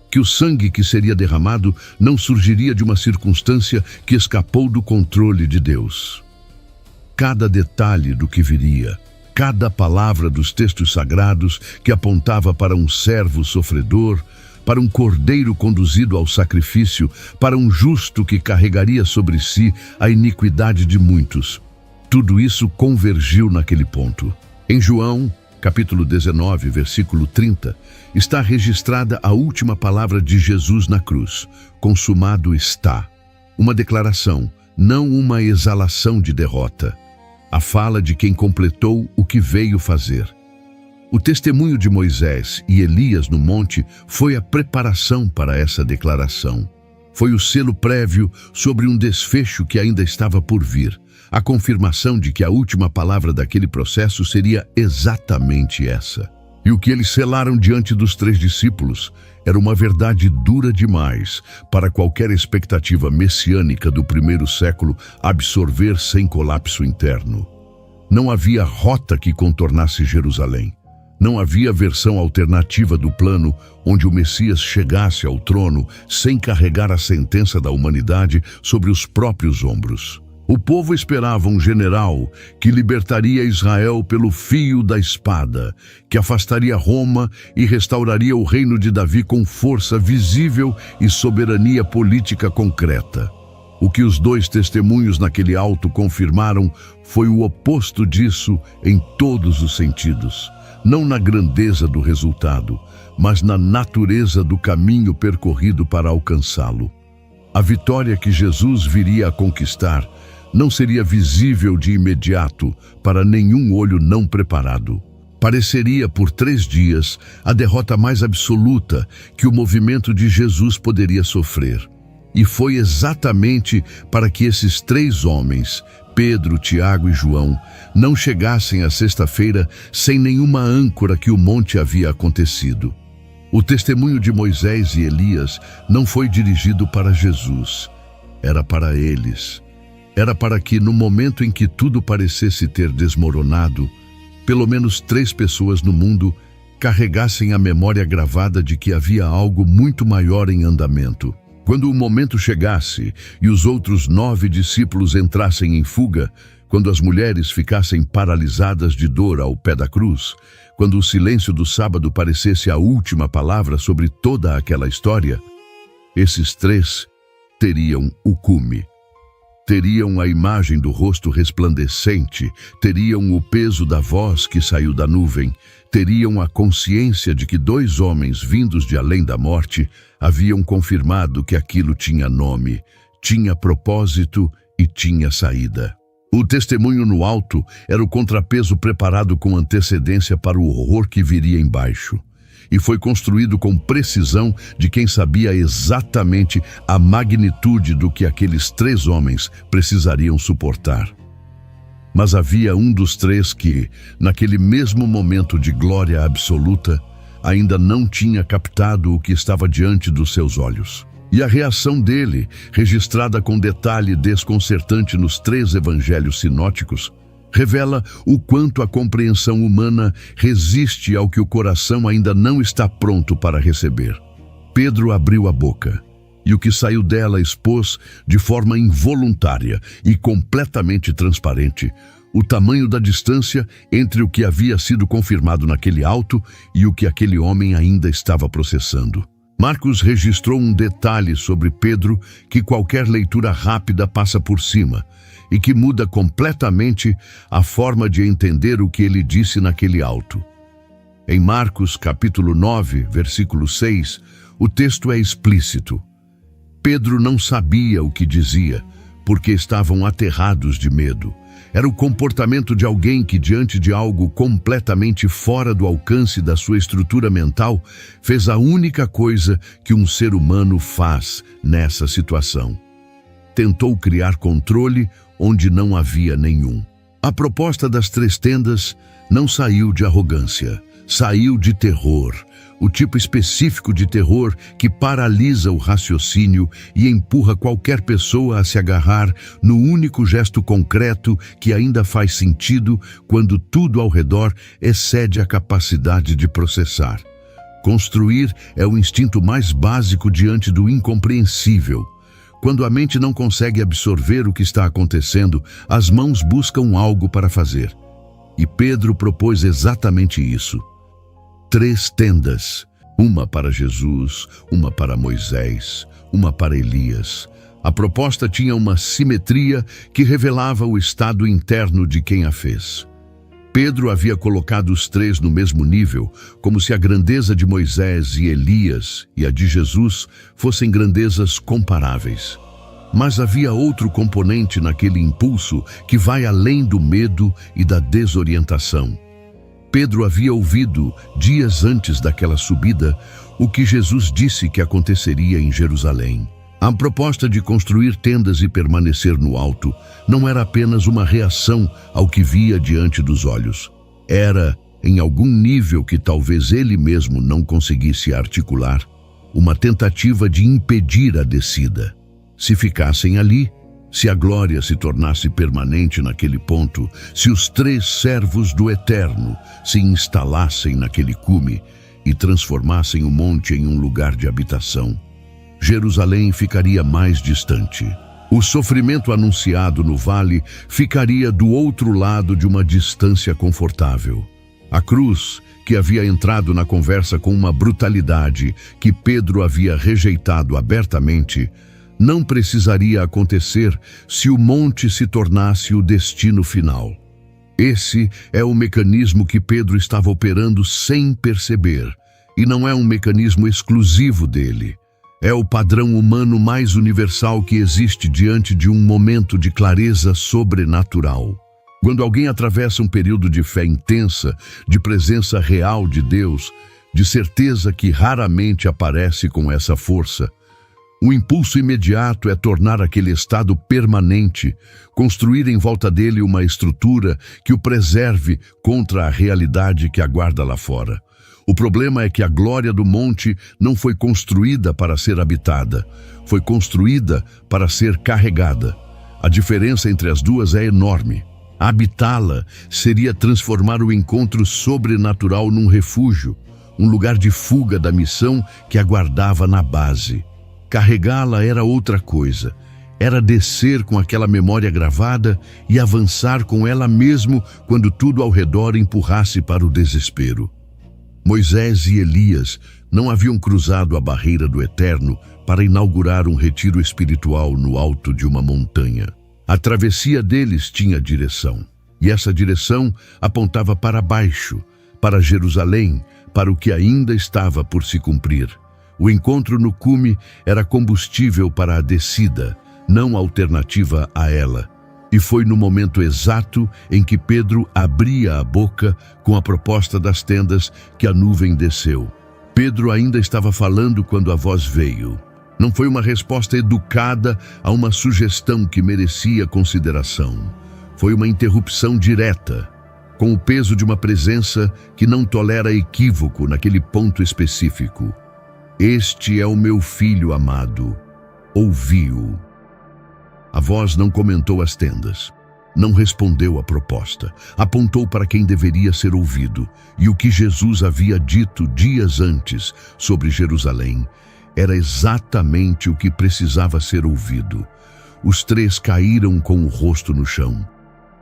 Speaker 2: Que o sangue que seria derramado não surgiria de uma circunstância que escapou do controle de Deus. Cada detalhe do que viria, cada palavra dos textos sagrados que apontava para um servo sofredor, para um cordeiro conduzido ao sacrifício, para um justo que carregaria sobre si a iniquidade de muitos. Tudo isso convergiu naquele ponto. Em João, capítulo 19, versículo 30, está registrada a última palavra de Jesus na cruz: consumado está. Uma declaração, não uma exalação de derrota. A fala de quem completou o que veio fazer. O testemunho de Moisés e Elias no monte foi a preparação para essa declaração. Foi o selo prévio sobre um desfecho que ainda estava por vir. A confirmação de que a última palavra daquele processo seria exatamente essa. E o que eles selaram diante dos 3 discípulos era uma verdade dura demais para qualquer expectativa messiânica do primeiro século absorver sem colapso interno. Não havia rota que contornasse Jerusalém. Não havia versão alternativa do plano onde o Messias chegasse ao trono sem carregar a sentença da humanidade sobre os próprios ombros. O povo esperava um general que libertaria Israel pelo fio da espada, que afastaria Roma e restauraria o reino de Davi com força visível e soberania política concreta. O que os 2 testemunhos naquele alto confirmaram foi o oposto disso em todos os sentidos. Não na grandeza do resultado, mas na natureza do caminho percorrido para alcançá-lo. A vitória que Jesus viria a conquistar não seria visível de imediato para nenhum olho não preparado. Pareceria por 3 dias a derrota mais absoluta que o movimento de Jesus poderia sofrer. E foi exatamente para que esses 3 homens, Pedro, Tiago e João, não chegassem à sexta-feira sem nenhuma âncora que o monte havia acontecido. O testemunho de Moisés e Elias não foi dirigido para Jesus, era para eles. Era para que, no momento em que tudo parecesse ter desmoronado, pelo menos 3 pessoas no mundo carregassem a memória gravada de que havia algo muito maior em andamento. Quando o momento chegasse e os outros 9 discípulos entrassem em fuga, quando as mulheres ficassem paralisadas de dor ao pé da cruz, quando o silêncio do sábado parecesse a última palavra sobre toda aquela história, esses 3 teriam o cume. Teriam a imagem do rosto resplandecente, teriam o peso da voz que saiu da nuvem, teriam a consciência de que 2 homens vindos de além da morte haviam confirmado que aquilo tinha nome, tinha propósito e tinha saída. O testemunho no alto era o contrapeso preparado com antecedência para o horror que viria embaixo. E foi construído com precisão de quem sabia exatamente a magnitude do que aqueles 3 homens precisariam suportar. Mas havia um dos três que, naquele mesmo momento de glória absoluta, ainda não tinha captado o que estava diante dos seus olhos. E a reação dele, registrada com detalhe desconcertante nos 3 evangelhos sinóticos, revela o quanto a compreensão humana resiste ao que o coração ainda não está pronto para receber. Pedro abriu a boca, e o que saiu dela expôs, de forma involuntária e completamente transparente, o tamanho da distância entre o que havia sido confirmado naquele auto e o que aquele homem ainda estava processando. Marcos registrou um detalhe sobre Pedro que qualquer leitura rápida passa por cima e que muda completamente a forma de entender o que ele disse naquele auto. Em Marcos capítulo 9, versículo 6, o texto é explícito. Pedro não sabia o que dizia, porque estavam aterrados de medo. Era o comportamento de alguém que, diante de algo completamente fora do alcance da sua estrutura mental, fez a única coisa que um ser humano faz nessa situação. Tentou criar controle onde não havia nenhum. A proposta das 3 tendas não saiu de arrogância, saiu de terror, o tipo específico de terror que paralisa o raciocínio e empurra qualquer pessoa a se agarrar no único gesto concreto que ainda faz sentido quando tudo ao redor excede a capacidade de processar. Construir é o instinto mais básico diante do incompreensível. Quando a mente não consegue absorver o que está acontecendo, as mãos buscam algo para fazer. E Pedro propôs exatamente isso. 3 tendas, uma para Jesus, uma para Moisés, uma para Elias. A proposta tinha uma simetria que revelava o estado interno de quem a fez. Pedro havia colocado os 3 no mesmo nível, como se a grandeza de Moisés e Elias e a de Jesus fossem grandezas comparáveis. Mas havia outro componente naquele impulso que vai além do medo e da desorientação. Pedro havia ouvido, dias antes daquela subida, o que Jesus disse que aconteceria em Jerusalém. A proposta de construir tendas e permanecer no alto não era apenas uma reação ao que via diante dos olhos. Era, em algum nível que talvez ele mesmo não conseguisse articular, uma tentativa de impedir a descida. Se ficassem ali, se a glória se tornasse permanente naquele ponto, se os 3 servos do Eterno se instalassem naquele cume e transformassem o monte em um lugar de habitação, Jerusalém ficaria mais distante. O sofrimento anunciado no vale ficaria do outro lado de uma distância confortável. A cruz, que havia entrado na conversa com uma brutalidade que Pedro havia rejeitado abertamente, não precisaria acontecer se o monte se tornasse o destino final. Esse é o mecanismo que Pedro estava operando sem perceber, e não é um mecanismo exclusivo dele. É o padrão humano mais universal que existe diante de um momento de clareza sobrenatural. Quando alguém atravessa um período de fé intensa, de presença real de Deus, de certeza que raramente aparece com essa força, o impulso imediato é tornar aquele estado permanente, construir em volta dele uma estrutura que o preserve contra a realidade que aguarda lá fora. O problema é que a glória do monte não foi construída para ser habitada, foi construída para ser carregada. A diferença entre as duas é enorme. Habitá-la seria transformar o encontro sobrenatural num refúgio, um lugar de fuga da missão que aguardava na base. Carregá-la era outra coisa. Era descer com aquela memória gravada e avançar com ela mesmo quando tudo ao redor empurrasse para o desespero. Moisés e Elias não haviam cruzado a barreira do Eterno para inaugurar um retiro espiritual no alto de uma montanha. A travessia deles tinha direção, e essa direção apontava para baixo, para Jerusalém, para o que ainda estava por se cumprir. O encontro no cume era combustível para a descida, não alternativa a ela. E foi no momento exato em que Pedro abria a boca com a proposta das tendas que a nuvem desceu. Pedro ainda estava falando quando a voz veio. Não foi uma resposta educada a uma sugestão que merecia consideração. Foi uma interrupção direta, com o peso de uma presença que não tolera equívoco naquele ponto específico. Este é o meu filho amado, ouvi-o. A voz não comentou as tendas, não respondeu à proposta, apontou para quem deveria ser ouvido, e o que Jesus havia dito dias antes sobre Jerusalém era exatamente o que precisava ser ouvido. Os três caíram com o rosto no chão.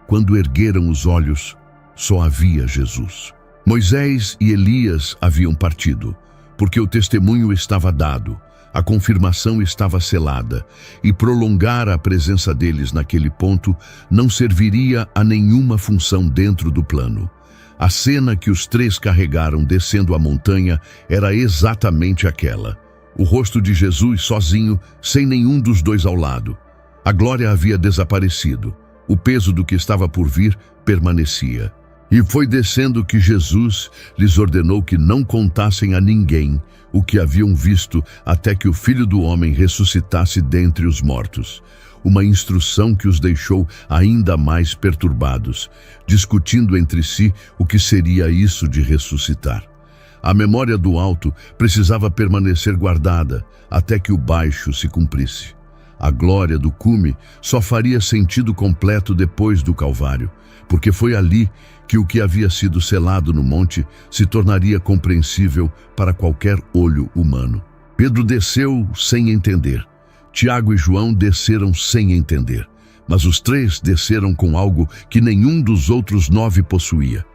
Speaker 2: Quando ergueram os olhos, só havia Jesus. Moisés e Elias haviam partido, porque o testemunho estava dado, a confirmação estava selada, e prolongar a presença deles naquele ponto não serviria a nenhuma função dentro do plano. A cena que os três carregaram descendo a montanha era exatamente aquela. O rosto de Jesus sozinho, sem nenhum dos dois ao lado. A glória havia desaparecido. O peso do que estava por vir permanecia. E foi descendo que Jesus lhes ordenou que não contassem a ninguém o que haviam visto até que o Filho do Homem ressuscitasse dentre os mortos. Uma instrução que os deixou ainda mais perturbados, discutindo entre si o que seria isso de ressuscitar. A memória do alto precisava permanecer guardada até que o baixo se cumprisse. A glória do cume só faria sentido completo depois do Calvário, porque foi ali que o que havia sido selado no monte se tornaria compreensível para qualquer olho humano. Pedro desceu sem entender. Tiago e João desceram sem entender. Mas os três desceram com algo que nenhum dos outros 9 possuía.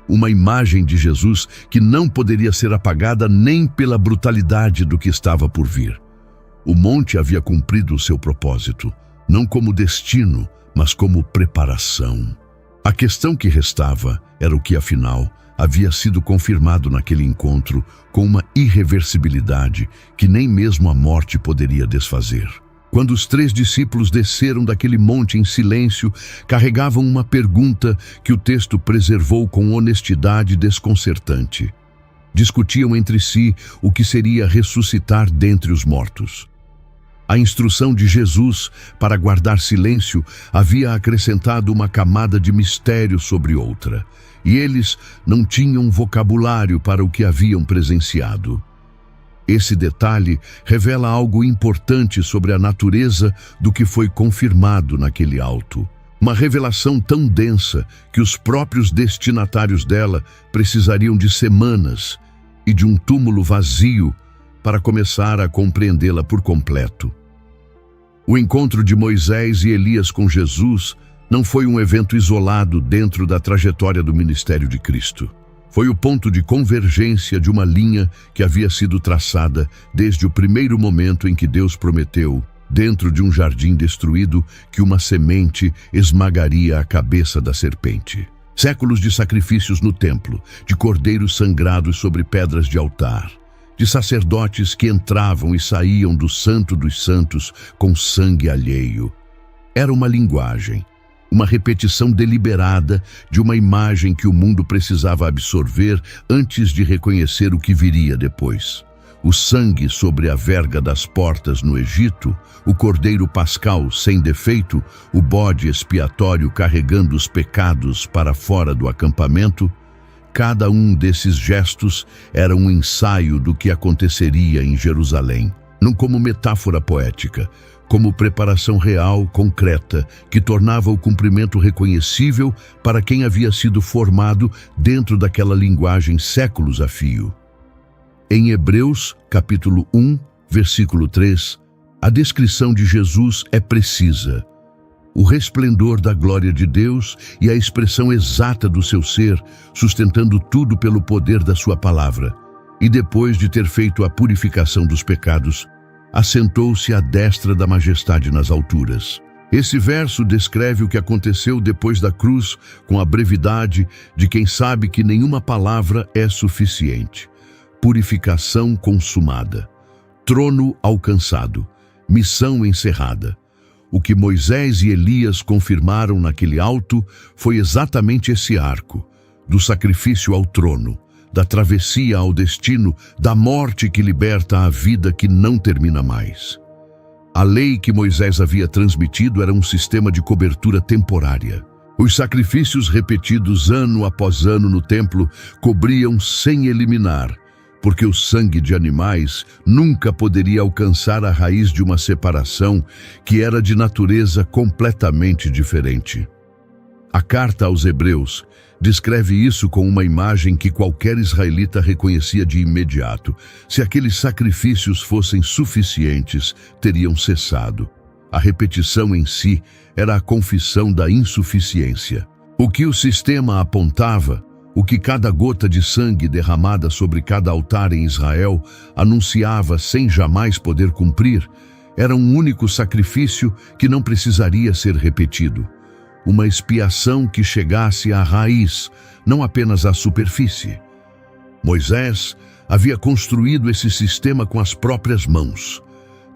Speaker 2: Uma imagem de Jesus que não poderia ser apagada nem pela brutalidade do que estava por vir. O monte havia cumprido o seu propósito, não como destino, mas como preparação. A questão que restava era o que, afinal, havia sido confirmado naquele encontro com uma irreversibilidade que nem mesmo a morte poderia desfazer. Quando os 3 discípulos desceram daquele monte em silêncio, carregavam uma pergunta que o texto preservou com honestidade desconcertante. Discutiam entre si o que seria ressuscitar dentre os mortos. A instrução de Jesus para guardar silêncio havia acrescentado uma camada de mistério sobre outra, e eles não tinham vocabulário para o que haviam presenciado. Esse detalhe revela algo importante sobre a natureza do que foi confirmado naquele alto. Uma revelação tão densa que os próprios destinatários dela precisariam de semanas e de um túmulo vazio para começar a compreendê-la por completo. O encontro de Moisés e Elias com Jesus não foi um evento isolado dentro da trajetória do ministério de Cristo. Foi o ponto de convergência de uma linha que havia sido traçada desde o primeiro momento em que Deus prometeu, dentro de um jardim destruído, que uma semente esmagaria a cabeça da serpente. Séculos de sacrifícios no templo, de cordeiros sangrados sobre pedras de altar, de sacerdotes que entravam e saíam do Santo dos Santos com sangue alheio. Era uma linguagem, uma repetição deliberada de uma imagem que o mundo precisava absorver antes de reconhecer o que viria depois. O sangue sobre a verga das portas no Egito, o cordeiro pascal sem defeito, o bode expiatório carregando os pecados para fora do acampamento. Cada um desses gestos era um ensaio do que aconteceria em Jerusalém, não como metáfora poética, como preparação real, concreta, que tornava o cumprimento reconhecível para quem havia sido formado dentro daquela linguagem séculos a fio. Em Hebreus, capítulo 1, versículo 3, a descrição de Jesus é precisa. O resplendor da glória de Deus e a expressão exata do seu ser, sustentando tudo pelo poder da sua palavra. E depois de ter feito a purificação dos pecados, assentou-se à destra da majestade nas alturas. Esse verso descreve o que aconteceu depois da cruz com a brevidade de quem sabe que nenhuma palavra é suficiente. Purificação consumada, trono alcançado, missão encerrada. O que Moisés e Elias confirmaram naquele alto foi exatamente esse arco, do sacrifício ao trono, da travessia ao destino, da morte que liberta a vida que não termina mais. A lei que Moisés havia transmitido era um sistema de cobertura temporária. Os sacrifícios repetidos ano após ano no templo cobriam sem eliminar, porque o sangue de animais nunca poderia alcançar a raiz de uma separação que era de natureza completamente diferente. A carta aos Hebreus descreve isso com uma imagem que qualquer israelita reconhecia de imediato. Se aqueles sacrifícios fossem suficientes, teriam cessado. A repetição em si era a confissão da insuficiência. O que o sistema apontava, o que cada gota de sangue derramada sobre cada altar em Israel anunciava sem jamais poder cumprir, era um único sacrifício que não precisaria ser repetido. Uma expiação que chegasse à raiz, não apenas à superfície. Moisés havia construído esse sistema com as próprias mãos,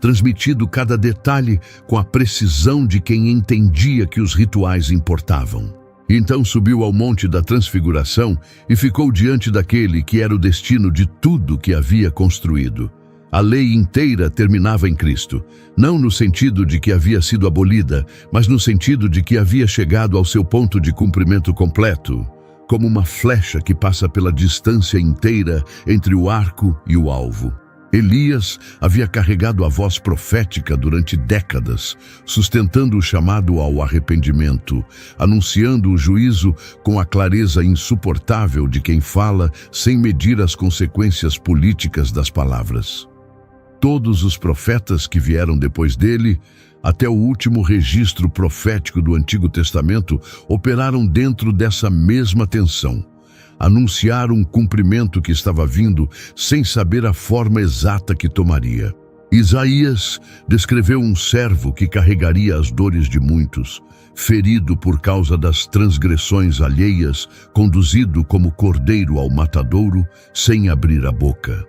Speaker 2: transmitido cada detalhe com a precisão de quem entendia que os rituais importavam. Então subiu ao Monte da Transfiguração e ficou diante daquele que era o destino de tudo que havia construído. A lei inteira terminava em Cristo, não no sentido de que havia sido abolida, mas no sentido de que havia chegado ao seu ponto de cumprimento completo, como uma flecha que passa pela distância inteira entre o arco e o alvo. Elias havia carregado a voz profética durante décadas, sustentando o chamado ao arrependimento, anunciando o juízo com a clareza insuportável de quem fala sem medir as consequências políticas das palavras. Todos os profetas que vieram depois dele, até o último registro profético do Antigo Testamento, operaram dentro dessa mesma tensão. Anunciar um cumprimento que estava vindo sem saber a forma exata que tomaria. Isaías descreveu um servo que carregaria as dores de muitos, ferido por causa das transgressões alheias, conduzido como cordeiro ao matadouro, sem abrir a boca.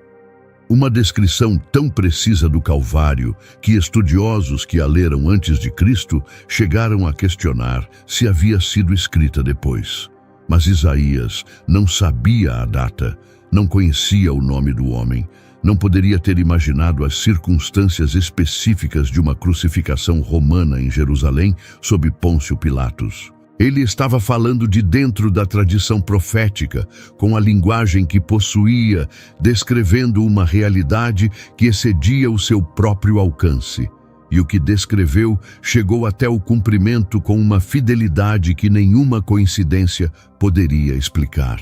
Speaker 2: Uma descrição tão precisa do Calvário que estudiosos que a leram antes de Cristo chegaram a questionar se havia sido escrita depois. Mas Isaías não sabia a data, não conhecia o nome do homem, não poderia ter imaginado as circunstâncias específicas de uma crucificação romana em Jerusalém sob Pôncio Pilatos. Ele estava falando de dentro da tradição profética, com a linguagem que possuía, descrevendo uma realidade que excedia o seu próprio alcance. E o que descreveu chegou até o cumprimento com uma fidelidade que nenhuma coincidência poderia explicar.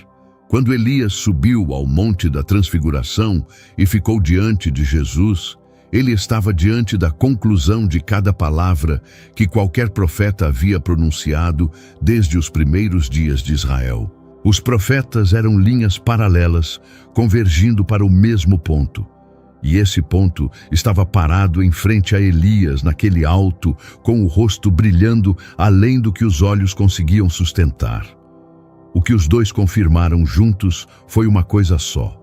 Speaker 2: Quando Elias subiu ao Monte da Transfiguração e ficou diante de Jesus, ele estava diante da conclusão de cada palavra que qualquer profeta havia pronunciado desde os primeiros dias de Israel. Os profetas eram linhas paralelas, convergindo para o mesmo ponto. E esse ponto estava parado em frente a Elias, naquele alto, com o rosto brilhando além do que os olhos conseguiam sustentar. O que os dois confirmaram juntos foi uma coisa só.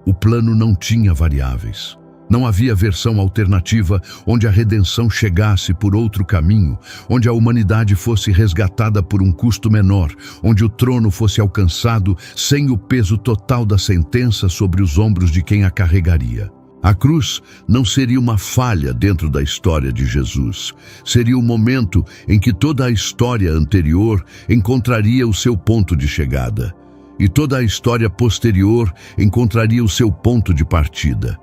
Speaker 2: O plano não tinha variáveis. Não havia versão alternativa onde a redenção chegasse por outro caminho, onde a humanidade fosse resgatada por um custo menor, onde o trono fosse alcançado sem o peso total da sentença sobre os ombros de quem a carregaria. A cruz não seria uma falha dentro da história de Jesus. Seria o momento em que toda a história anterior encontraria o seu ponto de chegada, e toda a história posterior encontraria o seu ponto de partida.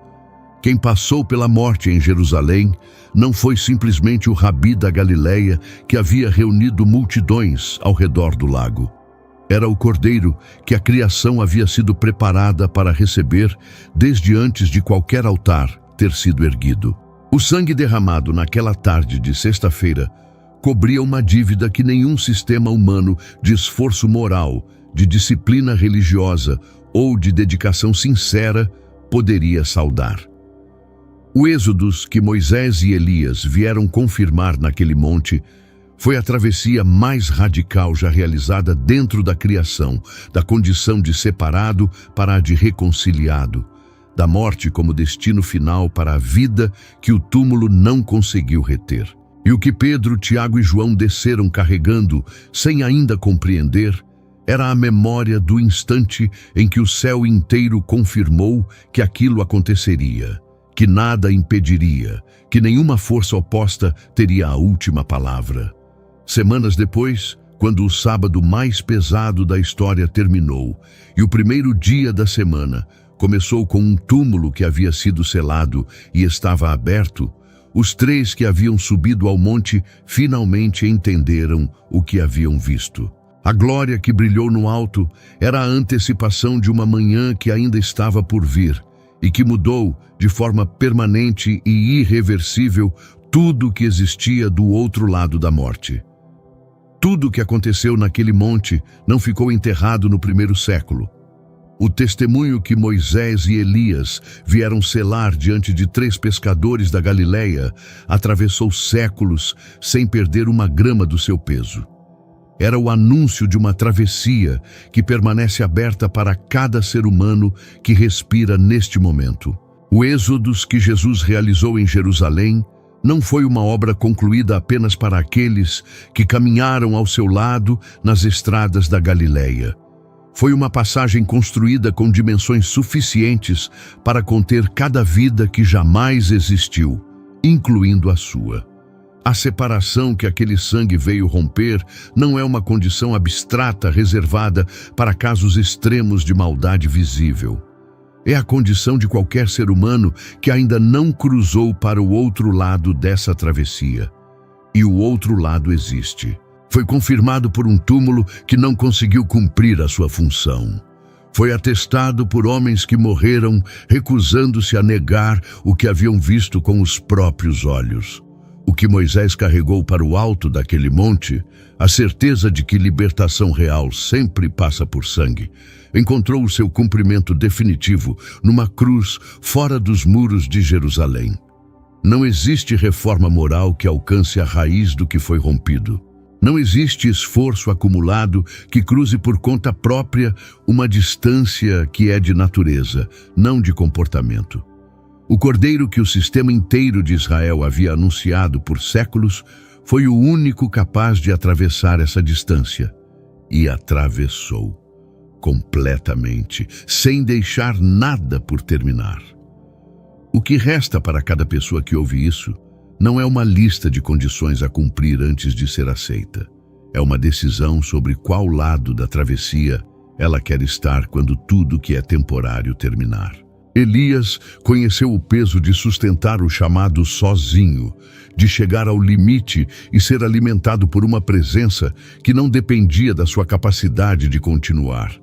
Speaker 2: Quem passou pela morte em Jerusalém não foi simplesmente o rabi da Galileia que havia reunido multidões ao redor do lago. Era o cordeiro que a criação havia sido preparada para receber desde antes de qualquer altar ter sido erguido. O sangue derramado naquela tarde de sexta-feira cobria uma dívida que nenhum sistema humano de esforço moral, de disciplina religiosa ou de dedicação sincera poderia saldar. O êxodo que Moisés e Elias vieram confirmar naquele monte foi a travessia mais radical já realizada dentro da criação, da condição de separado para a de reconciliado, da morte como destino final para a vida que o túmulo não conseguiu reter. E o que Pedro, Tiago e João desceram carregando, sem ainda compreender, era a memória do instante em que o céu inteiro confirmou que aquilo aconteceria, que nada impediria, que nenhuma força oposta teria a última palavra. Semanas depois, quando o sábado mais pesado da história terminou e o primeiro dia da semana começou com um túmulo que havia sido selado e estava aberto, os 3 que haviam subido ao monte finalmente entenderam o que haviam visto. A glória que brilhou no alto era a antecipação de uma manhã que ainda estava por vir e que mudou de forma permanente e irreversível tudo o que existia do outro lado da morte. Tudo o que aconteceu naquele monte não ficou enterrado no primeiro século. O testemunho que Moisés e Elias vieram selar diante de 3 pescadores da Galileia atravessou séculos sem perder uma grama do seu peso. Era o anúncio de uma travessia que permanece aberta para cada ser humano que respira neste momento. O êxodo que Jesus realizou em Jerusalém não foi uma obra concluída apenas para aqueles que caminharam ao seu lado nas estradas da Galileia. Foi uma passagem construída com dimensões suficientes para conter cada vida que jamais existiu, incluindo a sua. A separação que aquele sangue veio romper não é uma condição abstrata reservada para casos extremos de maldade visível. É a condição de qualquer ser humano que ainda não cruzou para o outro lado dessa travessia. E o outro lado existe. Foi confirmado por um túmulo que não conseguiu cumprir a sua função. Foi atestado por homens que morreram recusando-se a negar o que haviam visto com os próprios olhos. O que Moisés carregou para o alto daquele monte, a certeza de que libertação real sempre passa por sangue, encontrou o seu cumprimento definitivo numa cruz fora dos muros de Jerusalém. Não existe reforma moral que alcance a raiz do que foi rompido. Não existe esforço acumulado que cruze por conta própria uma distância que é de natureza, não de comportamento. O cordeiro que o sistema inteiro de Israel havia anunciado por séculos foi o único capaz de atravessar essa distância. E atravessou completamente, sem deixar nada por terminar. O que resta para cada pessoa que ouve isso não é uma lista de condições a cumprir antes de ser aceita. É uma decisão sobre qual lado da travessia ela quer estar quando tudo que é temporário terminar. Elias conheceu o peso de sustentar o chamado sozinho, de chegar ao limite e ser alimentado por uma presença que não dependia da sua capacidade de continuar.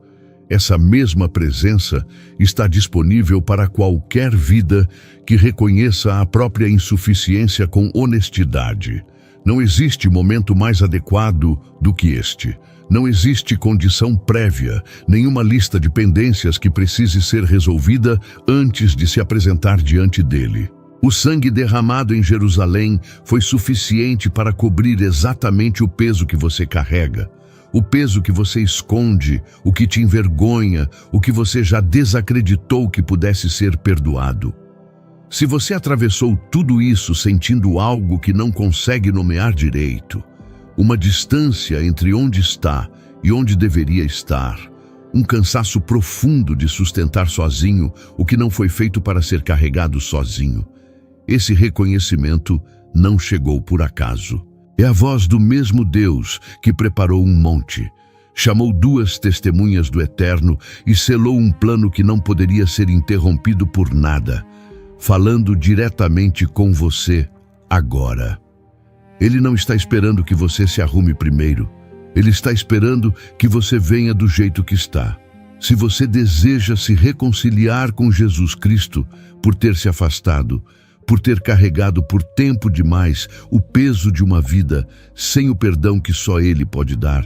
Speaker 2: Essa mesma presença está disponível para qualquer vida que reconheça a própria insuficiência com honestidade. Não existe momento mais adequado do que este. Não existe condição prévia, nenhuma lista de pendências que precise ser resolvida antes de se apresentar diante dele. O sangue derramado em Jerusalém foi suficiente para cobrir exatamente o peso que você carrega. O peso que você esconde, o que te envergonha, o que você já desacreditou que pudesse ser perdoado. Se você atravessou tudo isso sentindo algo que não consegue nomear direito, uma distância entre onde está e onde deveria estar, um cansaço profundo de sustentar sozinho o que não foi feito para ser carregado sozinho, esse reconhecimento não chegou por acaso. É a voz do mesmo Deus que preparou um monte, chamou 2 testemunhas do Eterno e selou um plano que não poderia ser interrompido por nada, falando diretamente com você agora. Ele não está esperando que você se arrume primeiro. Ele está esperando que você venha do jeito que está. Se você deseja se reconciliar com Jesus Cristo por ter se afastado, por ter carregado por tempo demais o peso de uma vida sem o perdão que só Ele pode dar,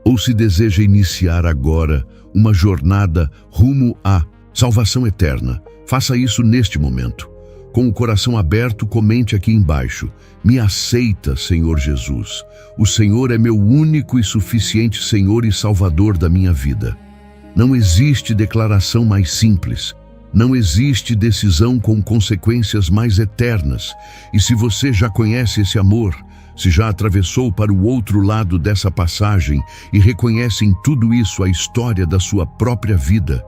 Speaker 2: ou se deseja iniciar agora uma jornada rumo à salvação eterna, faça isso neste momento. Com o coração aberto, comente aqui embaixo: me aceita, Senhor Jesus. O Senhor é meu único e suficiente Senhor e Salvador da minha vida. Não existe declaração mais simples. Não existe decisão com consequências mais eternas. E se você já conhece esse amor, se já atravessou para o outro lado dessa passagem e reconhece em tudo isso a história da sua própria vida,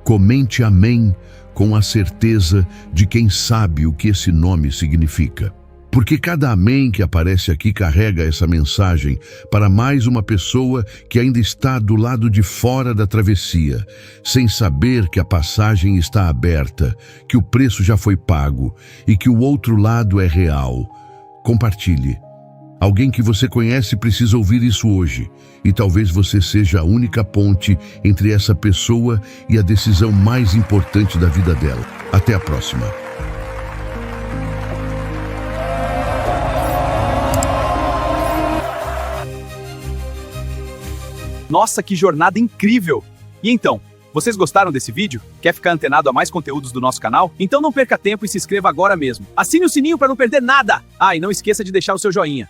Speaker 2: comente amém com a certeza de quem sabe o que esse nome significa. Porque cada amém que aparece aqui carrega essa mensagem para mais uma pessoa que ainda está do lado de fora da travessia, sem saber que a passagem está aberta, que o preço já foi pago e que o outro lado é real. Compartilhe. Alguém que você conhece precisa ouvir isso hoje, e talvez você seja a única ponte entre essa pessoa e a decisão mais importante da vida dela. Até a próxima.
Speaker 1: Nossa, que jornada incrível! E então, vocês gostaram desse vídeo? Quer ficar antenado a mais conteúdos do nosso canal? Então não perca tempo e se inscreva agora mesmo. Assine o sininho para não perder nada! Ah, e não esqueça de deixar o seu joinha.